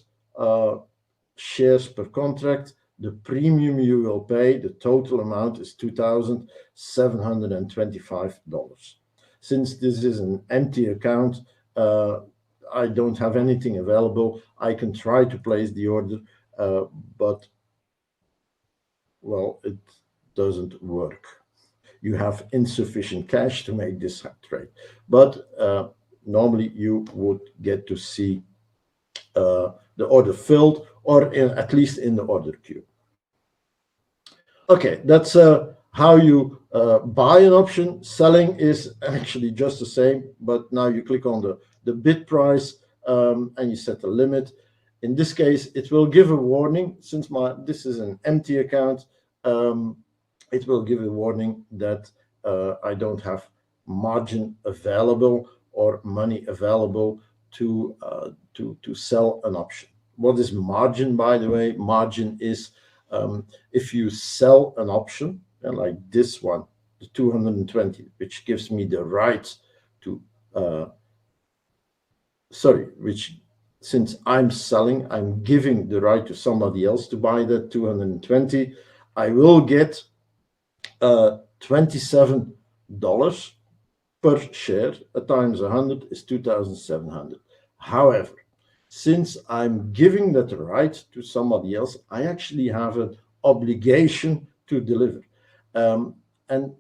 shares per contract, the premium you will pay, the total amount is $2,725. Since this is an empty account, I don't have anything available. I can try to place the order, but well, it doesn't work. You have insufficient cash to make this trade. But normally you would get to see the order filled, or at least in the order queue. Okay, that's how you buy an option. Selling is actually just the same, but now you click on the bid price and you set the limit. In this case, it will give a warning. Since this is an empty account, it will give a warning that I don't have margin available or money available to sell an option. What is margin, by the way? Margin is if you sell an option, and like this one, the 220, which gives me the right to, since I'm selling, I'm giving the right to somebody else to buy that 220. I will get $27 per share. Times 100 is 2,700. However, since I'm giving that right to somebody else, I actually have an obligation to deliver. And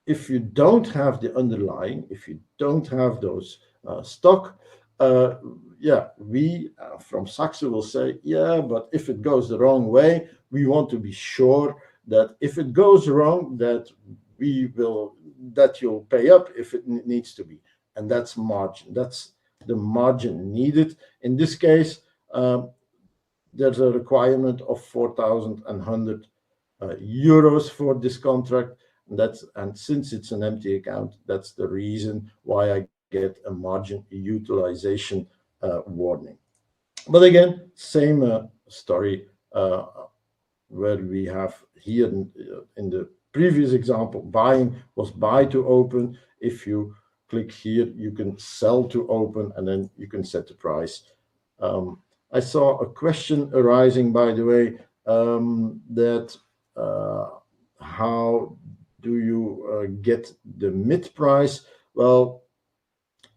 if you don't have the underlying, if you don't have those stock, yeah, we from Saxo will say, yeah, but if it goes the wrong way, we want to be sure that if it goes wrong, that you'll pay up if it needs to be. And that's margin. That's the margin needed. In this case, there's a requirement of 4,100 euros for this contract. And since it's an empty account, that's the reason why I get a margin utilization warning. But again, same story where we have here in the previous example, buying was buy to open. If you click here, you can sell to open, and then you can set the price. I saw a question arising, by the way, that how do you get the mid price? Well,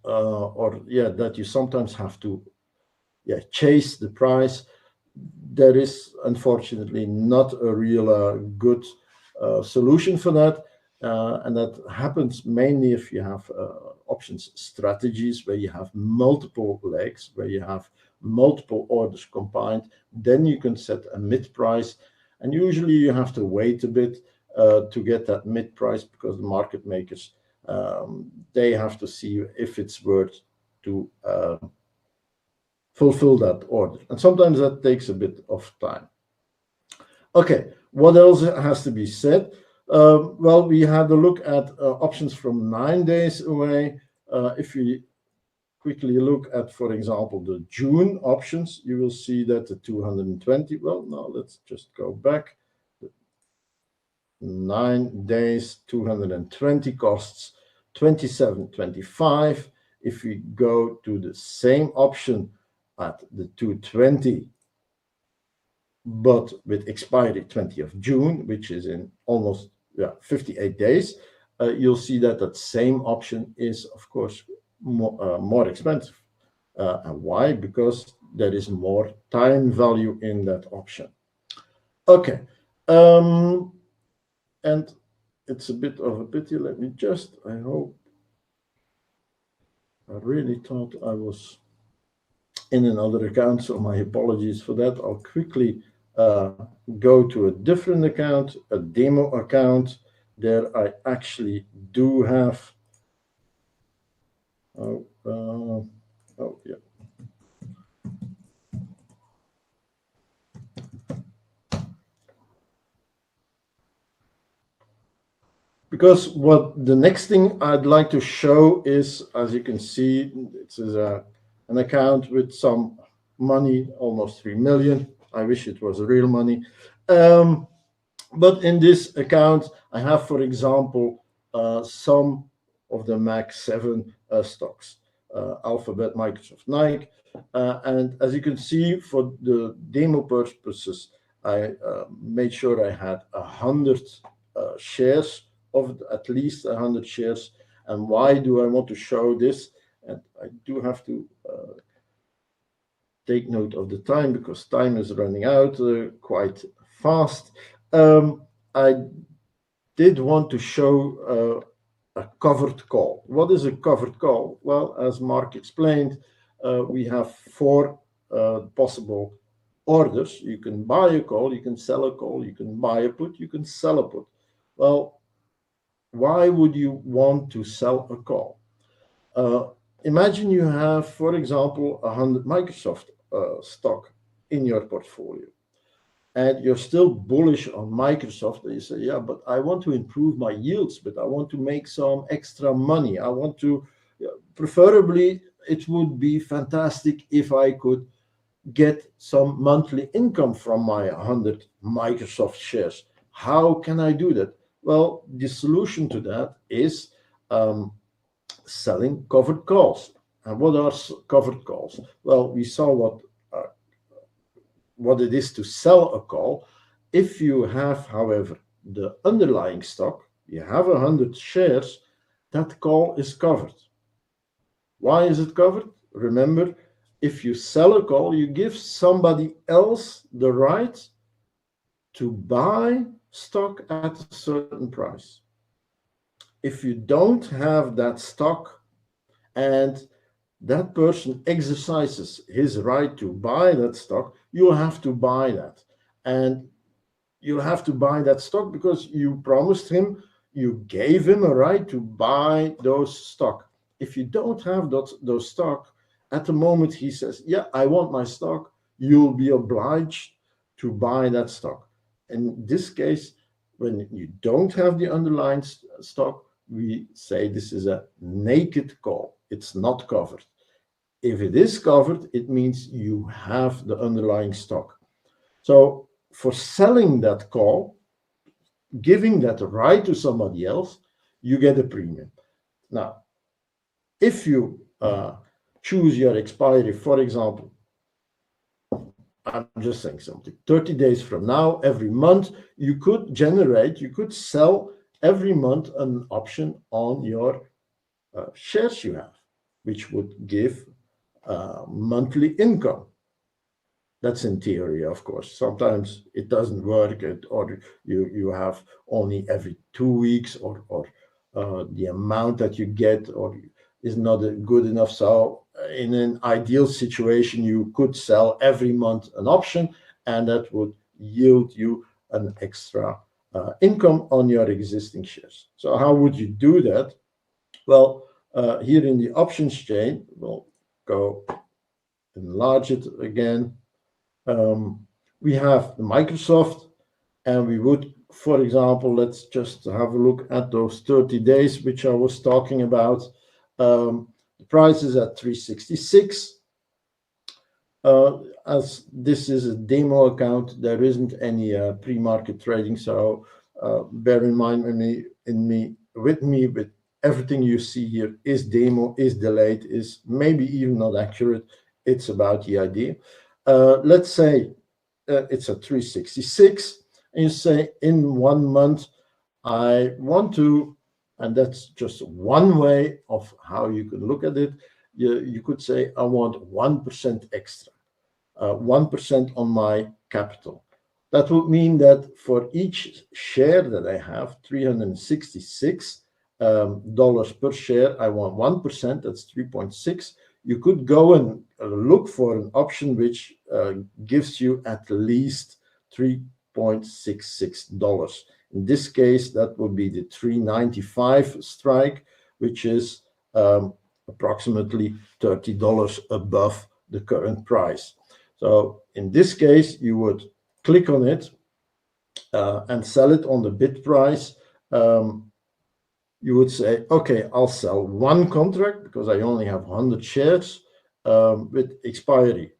that you sometimes have to chase the price. There is unfortunately not a real good solution for that. And that happens mainly if you have options strategies where you have multiple legs, where you have multiple orders combined. Then you can set a mid price, and usually you have to wait a bit to get that mid price, because the market makers, they have to see if it's worth to fulfill that order, and sometimes that takes a bit of time. Okay, what else has to be said? Well, we had a look at options from 9 days away. If we quickly look at, for example, the June options, you will see that the 220, well, now let's just go back. 9 days, 220 costs 27.25. If we go to the same option at the 220, but with expiry 20th of June, which is in almost 58 days, you'll see that that same option is, of course, more expensive. And why? Because there is more time value in that option. Okay. And it's a bit of a pity. Let me just, I really thought I was in another account, so my apologies for that. I'll quickly go to a different account, a demo account. There I actually do have, because what the next thing I'd like to show is, as you can see, this is an account with some money, almost 3 million. I wish it was real money. But in this account, I have, for example, some of the Mag 7 stocks, Alphabet, Microsoft, Nike. And as you can see, for the demo purposes, I made sure I had 100 shares, of at least 100 shares. And why do I want to show this? And I do have to take note of the time, because time is running out quite fast. I did want to show a covered call. What is a covered call? Well, as Mark explained, we have 4 possible orders. You can buy a call, you can sell a call, you can buy a put, you can sell a put. Well, why would you want to sell a call? Imagine you have, for example, 100 Microsoft stock in your portfolio, and you're still bullish on Microsoft, and you say, yeah, but I want to improve my yields, but I want to make some extra money. I want to, preferably, it would be fantastic if I could get some monthly income from my 100 Microsoft shares. How can I do that? Well, the solution to that is selling covered calls. And what are covered calls? Well, we saw what it is to sell a call. If you have, however, the underlying stock, you have 100 shares, that call is covered. Why is it covered? Remember, if you sell a call, you give somebody else the right to buy stock at a certain price. If you don't have that stock and that person exercises his right to buy that stock, you'll have to buy that. And you'll have to buy that stock because you promised him, you gave him a right to buy those stock. If you don't have those stock, at the moment he says, yeah, I want my stock, you'll be obliged to buy that stock. In this case, when you don't have the underlying stock, we say this is a naked call. It's not covered. If it is covered, it means you have the underlying stock. So for selling that call, giving that right to somebody else, you get a premium. Now, if you choose your expiry, for example, I'm just saying something, 30 days from now, every month, you could sell every month an option on your shares you have, which would give monthly income. That's in theory, of course. Sometimes it doesn't work, or you have only every 2 weeks, or the amount that you get or is not good enough. So in an ideal situation, you could sell every month an option, and that would yield you an extra income on your existing shares. So how would you do that? Well, here in the options chain, we'll go enlarge it again. We have the Microsoft, and we would, for example, let's just have a look at those 30 days, which I was talking about. The price is at 366. As this is a demo account, there isn't any pre-market trading, so bear in mind with everything you see here is demo, is delayed, is maybe even not accurate. It's about the idea. Let's say it's a 366, and you say in 1 month, I want to, and that's just one way of how you could look at it. You could say, I want 1% extra, 1% on my capital. That would mean that for each share that I have, $366 per share, I want 1%, that's 3.6. You could go and look for an option which gives you at least $3.66. In this case, that would be the 395 strike, which is approximately $30 above the current price. So in this case, you would click on it and sell it on the bid price. You would say, okay, I'll sell one contract because I only have 100 shares with expiry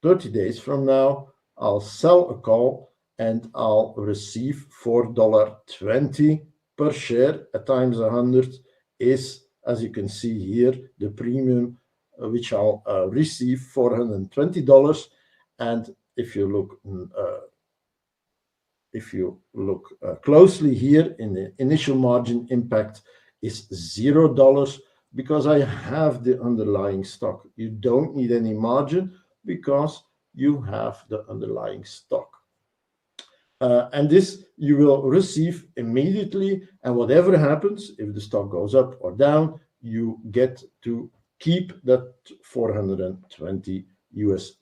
30 days from now. I'll sell a call and I'll receive $4.20 per share at times 100 is, as you can see here, the premium which I'll receive, $420. And if you look closely here, in the initial margin impact is $0 because I have the underlying stock. You don't need any margin because you have the underlying stock. And this you will receive immediately, and whatever happens, if the stock goes up or down, you get to keep that $420 US.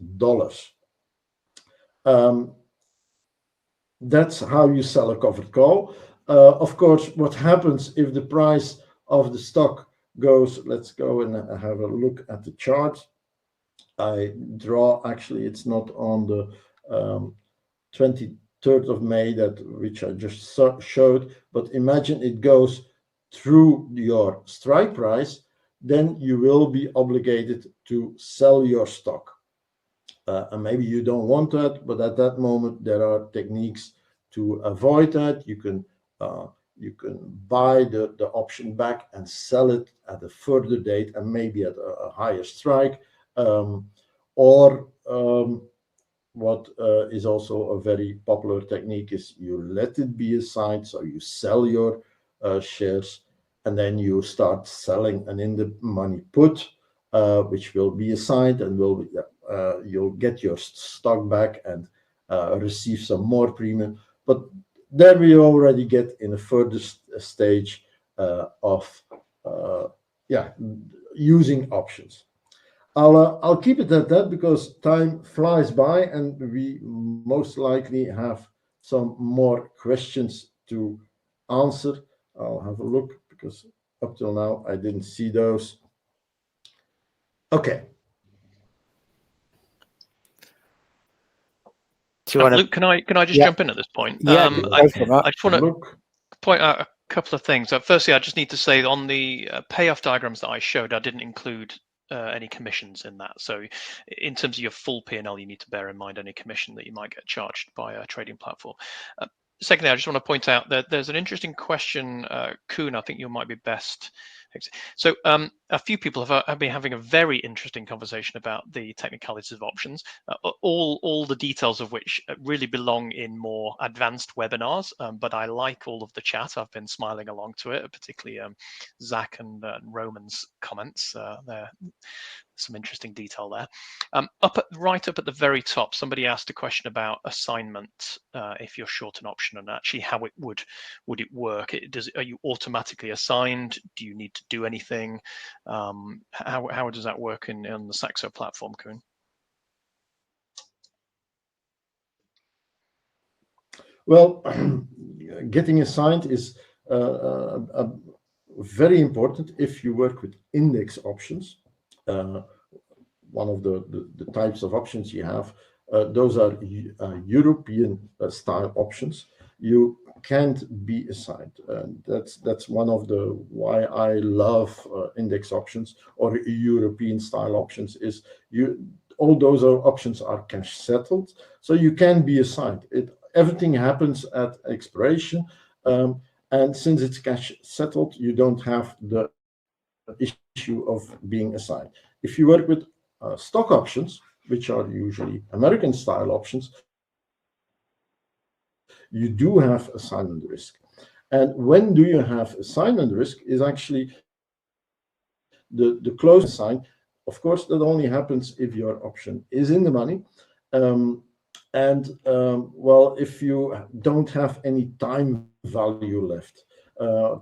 That's how you sell a covered call. Of course, what happens if the price of the stock goes, let's go and have a look at the chart. Actually, it's not on the 23rd of May, which I just showed, but imagine it goes through your strike price, then you will be obligated to sell your stock. And maybe you don't want that, but at that moment there are techniques to avoid that. You can buy the option back and sell it at a further date and maybe at a higher strike. What is also a very popular technique is you let it be assigned, so you sell your shares and then you start selling an in-the-money put, which will be assigned and you'll get your stock back, and receive some more premium. But there we already get in a further stage of using options. I'll keep it at that because time flies by and we most likely have some more questions to answer. I'll have a look because up till now I didn't see those. Okay. Luke, can I just jump in at this point? Yeah, I just want to point out a couple of things. Firstly, I just need to say on the payoff diagrams that I showed, I didn't include any commissions in that. So in terms of your full P&L, you need to bear in mind any commission that you might get charged by a trading platform. Secondly, I just want to point out that there's an interesting question, Koen, I think you might be best. So a few people have been having a very interesting conversation about the technicalities of options, all the details of which really belong in more advanced webinars, but I like all of the chat. I've been smiling along to it, particularly Zach and Roman's comments. There's some interesting detail there. Right up at the very top, somebody asked a question about assignment if you're short an option, and actually how it would it work. Are you automatically assigned? Do you need to do anything? How does that work on the Saxo platform, Koen? Well, getting assigned is very important if you work with index options. One of the types of options you have, those are European style options. You can't be assigned. That's one of the why I love index options or European style options is all those options are cash settled, so you can be assigned. Everything happens at expiration, and since it's cash settled, you don't have the issue of being assigned. If you work with stock options, which are usually American style options, you do have assignment risk. And when do you have assignment risk is actually the close assign. Of course, that only happens if your option is in the money. Well, if you don't have any time value left,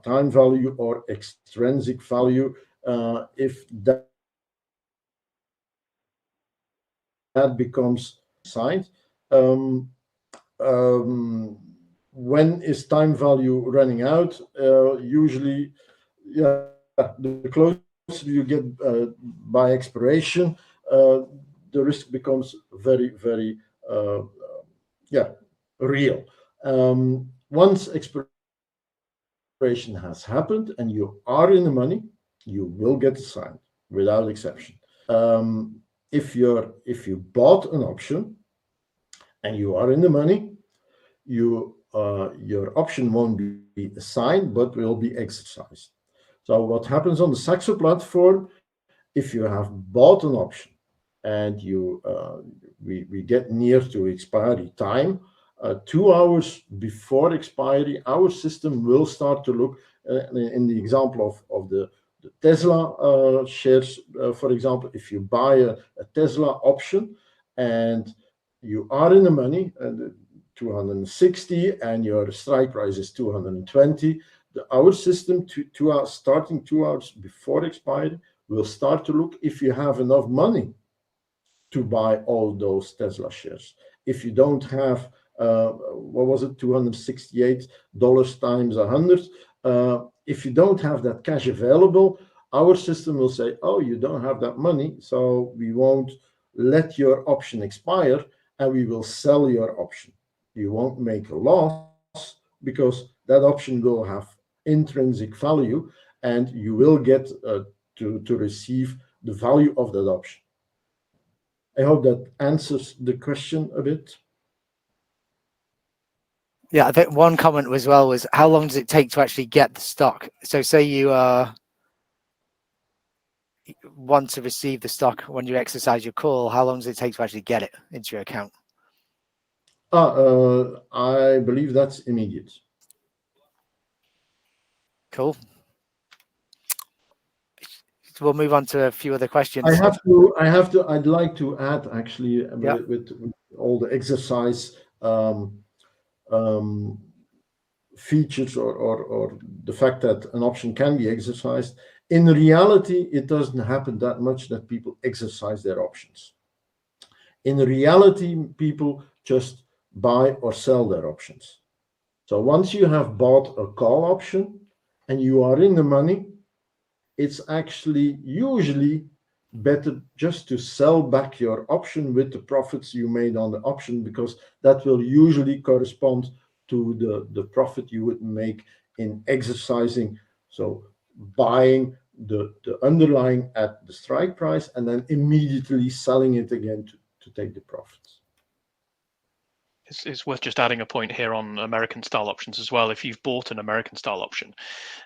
time value or extrinsic value, if that becomes signed, when is time value running out? Usually, the closer you get by expiration, the risk becomes very, very real. Once expiration has happened and you are in the money, you will get assigned without exception. If you bought an option and you are in the money, your option won't be assigned but will be exercised. So what happens on the Saxo platform, if you have bought an option and we get near to expiry time, 2 hours before expiry, our system will start to look, in the example of the Tesla shares, for example, if you buy a Tesla option and you are in the money, 260, and your strike price is 220, our system, starting 2 hours before expiry, will start to look if you have enough money to buy all those Tesla shares. If you don't have, what was it, $268 times 100, if you don't have that cash available, our system will say, oh, you don't have that money, so we won't let your option expire and we will sell your option. You won't make a loss because that option will have intrinsic value and you will get to receive the value of that option. I hope that answers the question a bit. Yeah, I think one comment as well was how long does it take to actually get the stock? So say you want to receive the stock when you exercise your call, how long does it take to actually get it into your account? I believe that's immediate. Cool. So we'll move on to a few other questions. I'd like to add actually with all the exercise features or the fact that an option can be exercised. In reality, it doesn't happen that much that people exercise their options. In reality, people just buy or sell their options. So once you have bought a call option and you are in the money, it's actually usually better just to sell back your option with the profits you made on the option, because that will usually correspond to the profit you would make in exercising. So buying the underlying at the strike price and then immediately selling it again to take the profits. It's worth just adding a point here on American style options as well. If you've bought an American style option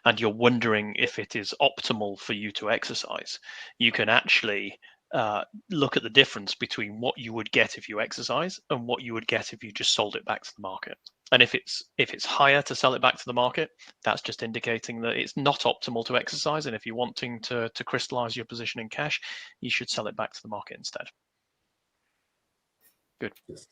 and you're wondering if it is optimal for you to exercise, you can actually look at the difference between what you would get if you exercise and what you would get if you just sold it back to the market. And if it's higher to sell it back to the market, that's just indicating that it's not optimal to exercise. And if you're wanting to crystallize your position in cash, you should sell it back to the market instead. Good. Yes.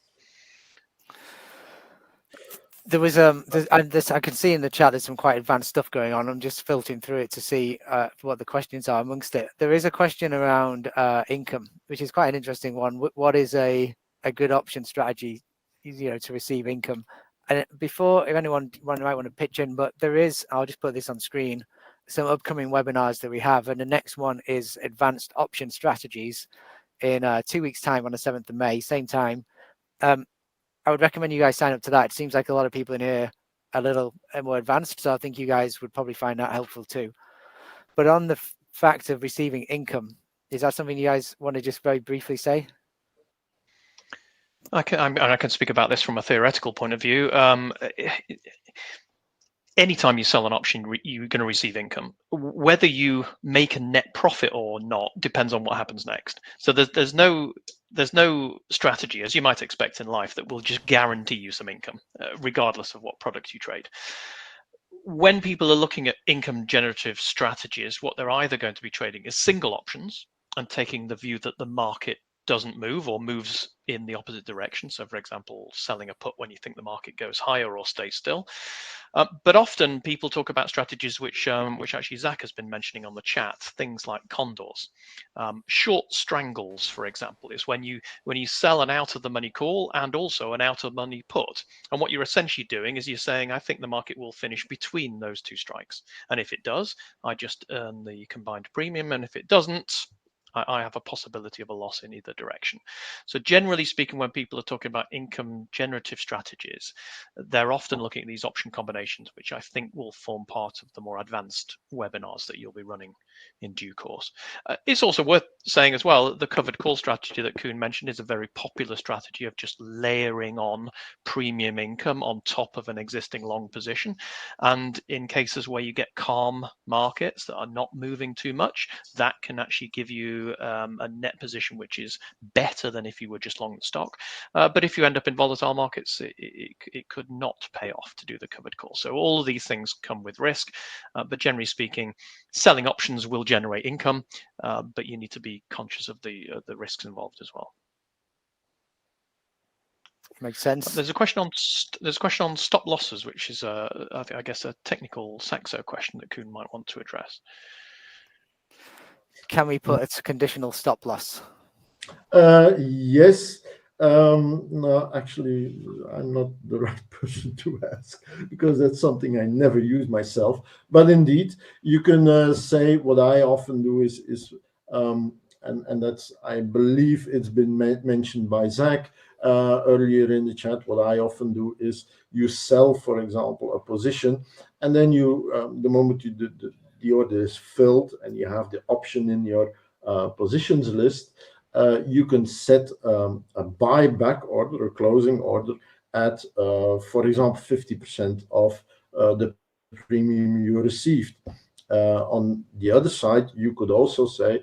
There was and this I can see in the chat there's some quite advanced stuff going on. I'm just filtering through it to see what the questions are amongst it. There is a question around income, which is quite an interesting one. What is a good option strategy, to receive income? And before, if anyone might want to pitch in, but there is, I'll just put this on screen, some upcoming webinars that we have, and the next one is advanced option strategies in 2 weeks' time on the 7th of May, same time. I would recommend you guys sign up to that. It seems like a lot of people in here are a little more advanced, so I think you guys would probably find that helpful too. But on the fact of receiving income, is that something you guys want to just very briefly say? I can speak about this from a theoretical point of view. Anytime you sell an option, you're going to receive income. Whether you make a net profit or not depends on what happens next. So there's no strategy, as you might expect in life, that will just guarantee you some income, regardless of what product you trade. When people are looking at income generative strategies, what they're either going to be trading is single options and taking the view that the market doesn't move or moves in the opposite direction. So, for example, selling a put when you think the market goes higher or stays still. But often people talk about strategies which actually Zach has been mentioning on the chat, things like condors. Short strangles, for example, is when you sell an out of the money call and also an out of money put. And what you're essentially doing is you're saying, I think the market will finish between those two strikes. And if it does, I just earn the combined premium. And if it doesn't, I have a possibility of a loss in either direction. So generally speaking, when people are talking about income generative strategies, they're often looking at these option combinations, which I think will form part of the more advanced webinars that you'll be running in due course. It's also worth saying as well, the covered call strategy that Koen mentioned is a very popular strategy of just layering on premium income on top of an existing long position. And in cases where you get calm markets that are not moving too much, that can actually give you a net position which is better than if you were just long the stock. But if you end up in volatile markets, it could not pay off to do the covered call. So all of these things come with risk, but generally speaking, selling options will generate income, but you need to be conscious of the risks involved as well. Makes sense. There's a question on stop losses, which is I guess a technical Saxo question that Koen might want to address. Can we put a conditional stop loss? Yes. No, actually, I'm not the right person to ask, because that's something I never use myself. But indeed, you can say what I often do is and that's, I believe it's been mentioned by Zach earlier in the chat. What I often do is you sell, for example, a position, and then you the moment you the order is filled and you have the option in your positions list, you can set a buyback order, a closing order at, for example, 50% of the premium you received. On the other side, you could also say,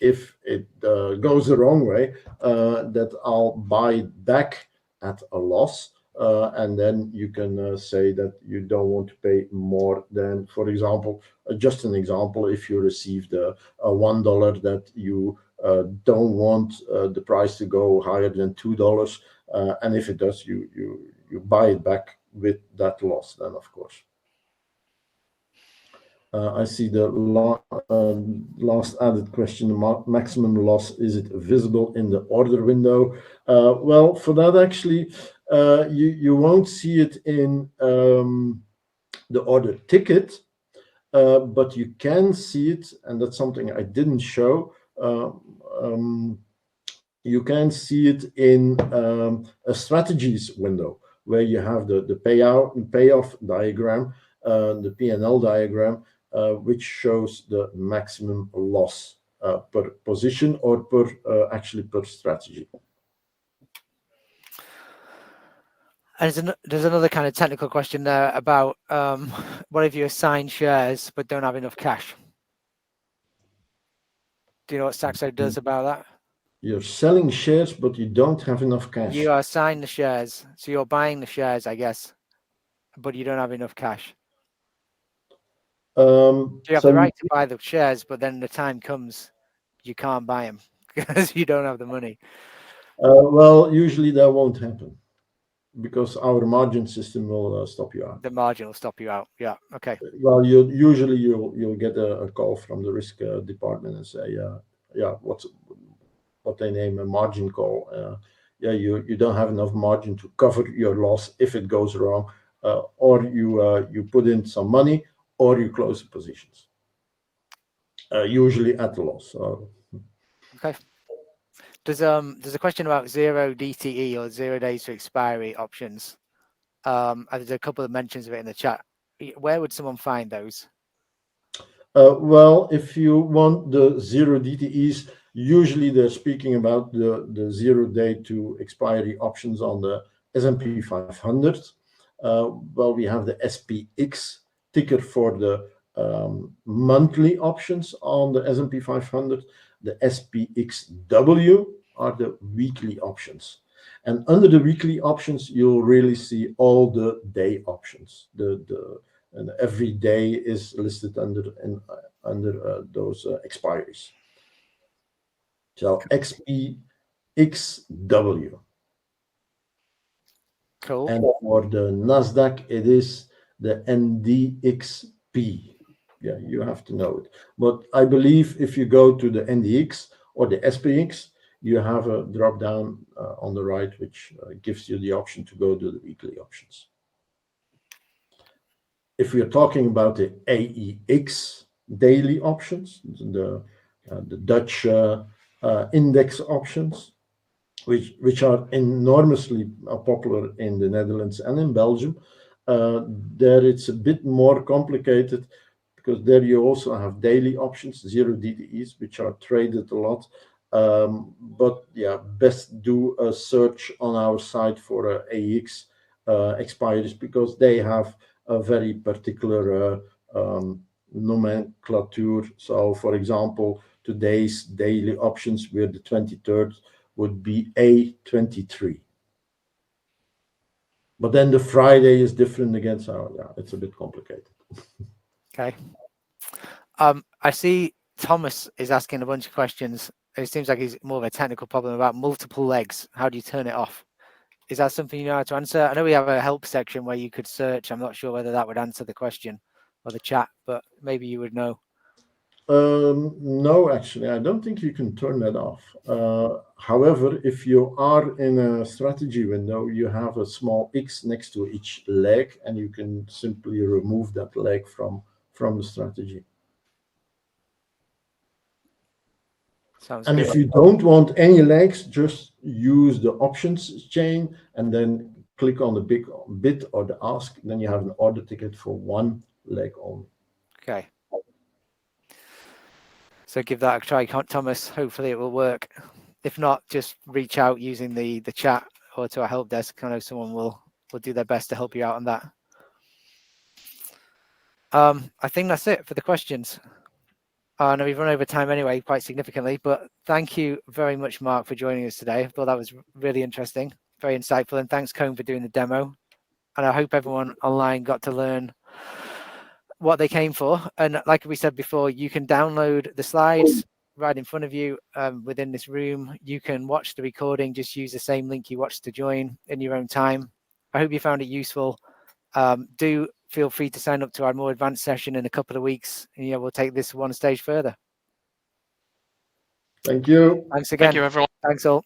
if it goes the wrong way, that I'll buy back at a loss. And then you can say that you don't want to pay more than, for example, just an example, if you received a $1 that you don't want the price to go higher than $2, and if it does, you buy it back with that loss. Then, of course, I see the last added question: the maximum loss, is it visible in the order window? Well, for that, actually, you won't see it in the order ticket. But you can see it, and that's something I didn't show. You can see it in a strategies window where you have the payout and payoff diagram, the P&L diagram, which shows the maximum loss per position or actually per strategy. And there's another kind of technical question there about what if you assign shares but don't have enough cash? Do you know what Saxo does about that? You're selling shares, but you don't have enough cash. You are assigned the shares, so you're buying the shares, I guess, but you don't have enough cash. You have the right to buy the shares, but then the time comes, you can't buy them because you don't have the money. Well, usually that won't happen because our margin system will stop you out. The margin will stop you out. Yeah. Okay. Well, you'll get a call from the risk department and say, yeah, what they name a margin call. Yeah, you don't have enough margin to cover your loss if it goes wrong, or you put in some money, or you close the positions. Usually at a loss. Okay. There's a question about 0 DTE or 0 days to expiry options. There's a couple of mentions of it in the chat. Where would someone find those? Well, if you want the 0 DTEs, usually they're speaking about the 0 day to expiry options on the S&P 500. Well, we have the SPX ticker for the monthly options on the S&P 500. The SPXW are the weekly options. And under the weekly options, you'll really see all the day options. And every day is listed under those expiries. So XPXW. Cool. And for the Nasdaq, it is the NDXP. Yeah, you have to know it. But I believe if you go to the NDX or the SPX, you have a drop down on the right, which gives you the option to go to the weekly options. If we are talking about the AEX daily options, the Dutch index options, which are enormously popular in the Netherlands and in Belgium, there it's a bit more complicated because there you also have daily options, 0 DTEs, which are traded a lot. But yeah, best do a search on our site for AEX expiries because they have a very particular nomenclature. So, for example, today's daily options where the 23rd would be A23. But then the Friday is different again. So yeah, it's a bit complicated. Okay. I see Thomas is asking a bunch of questions. It seems like he's more of a technical problem about multiple legs. How do you turn it off? Is that something you know how to answer? I know we have a help section where you could search. I'm not sure whether that would answer the question or the chat, but maybe you would know. No, actually, I don't think you can turn that off. However, if you are in a strategy window, you have a small X next to each leg, and you can simply remove that leg from the strategy. Sounds and good. If you don't want any legs, just use the options chain and then click on the big bid or the ask. Then you have an order ticket for one leg only. Okay. So give that a try, Thomas. Hopefully it will work. If not, just reach out using the chat or to our help desk. I know someone will do their best to help you out on that. I think that's it for the questions. I know we've run over time anyway, quite significantly, but thank you very much, Mark, for joining us today. I thought that was really interesting, very insightful, and thanks, Cone, for doing the demo. And I hope everyone online got to learn what they came for. And like we said before, you can download the slides, right in front of you within this room. You can watch the recording. Just use the same link you watched to join in your own time. I hope you found it useful. Do feel free to sign up to our more advanced session in a couple of weeks. And, we'll take this one stage further. Thank you. Thanks again. Thank you, everyone. Thanks all.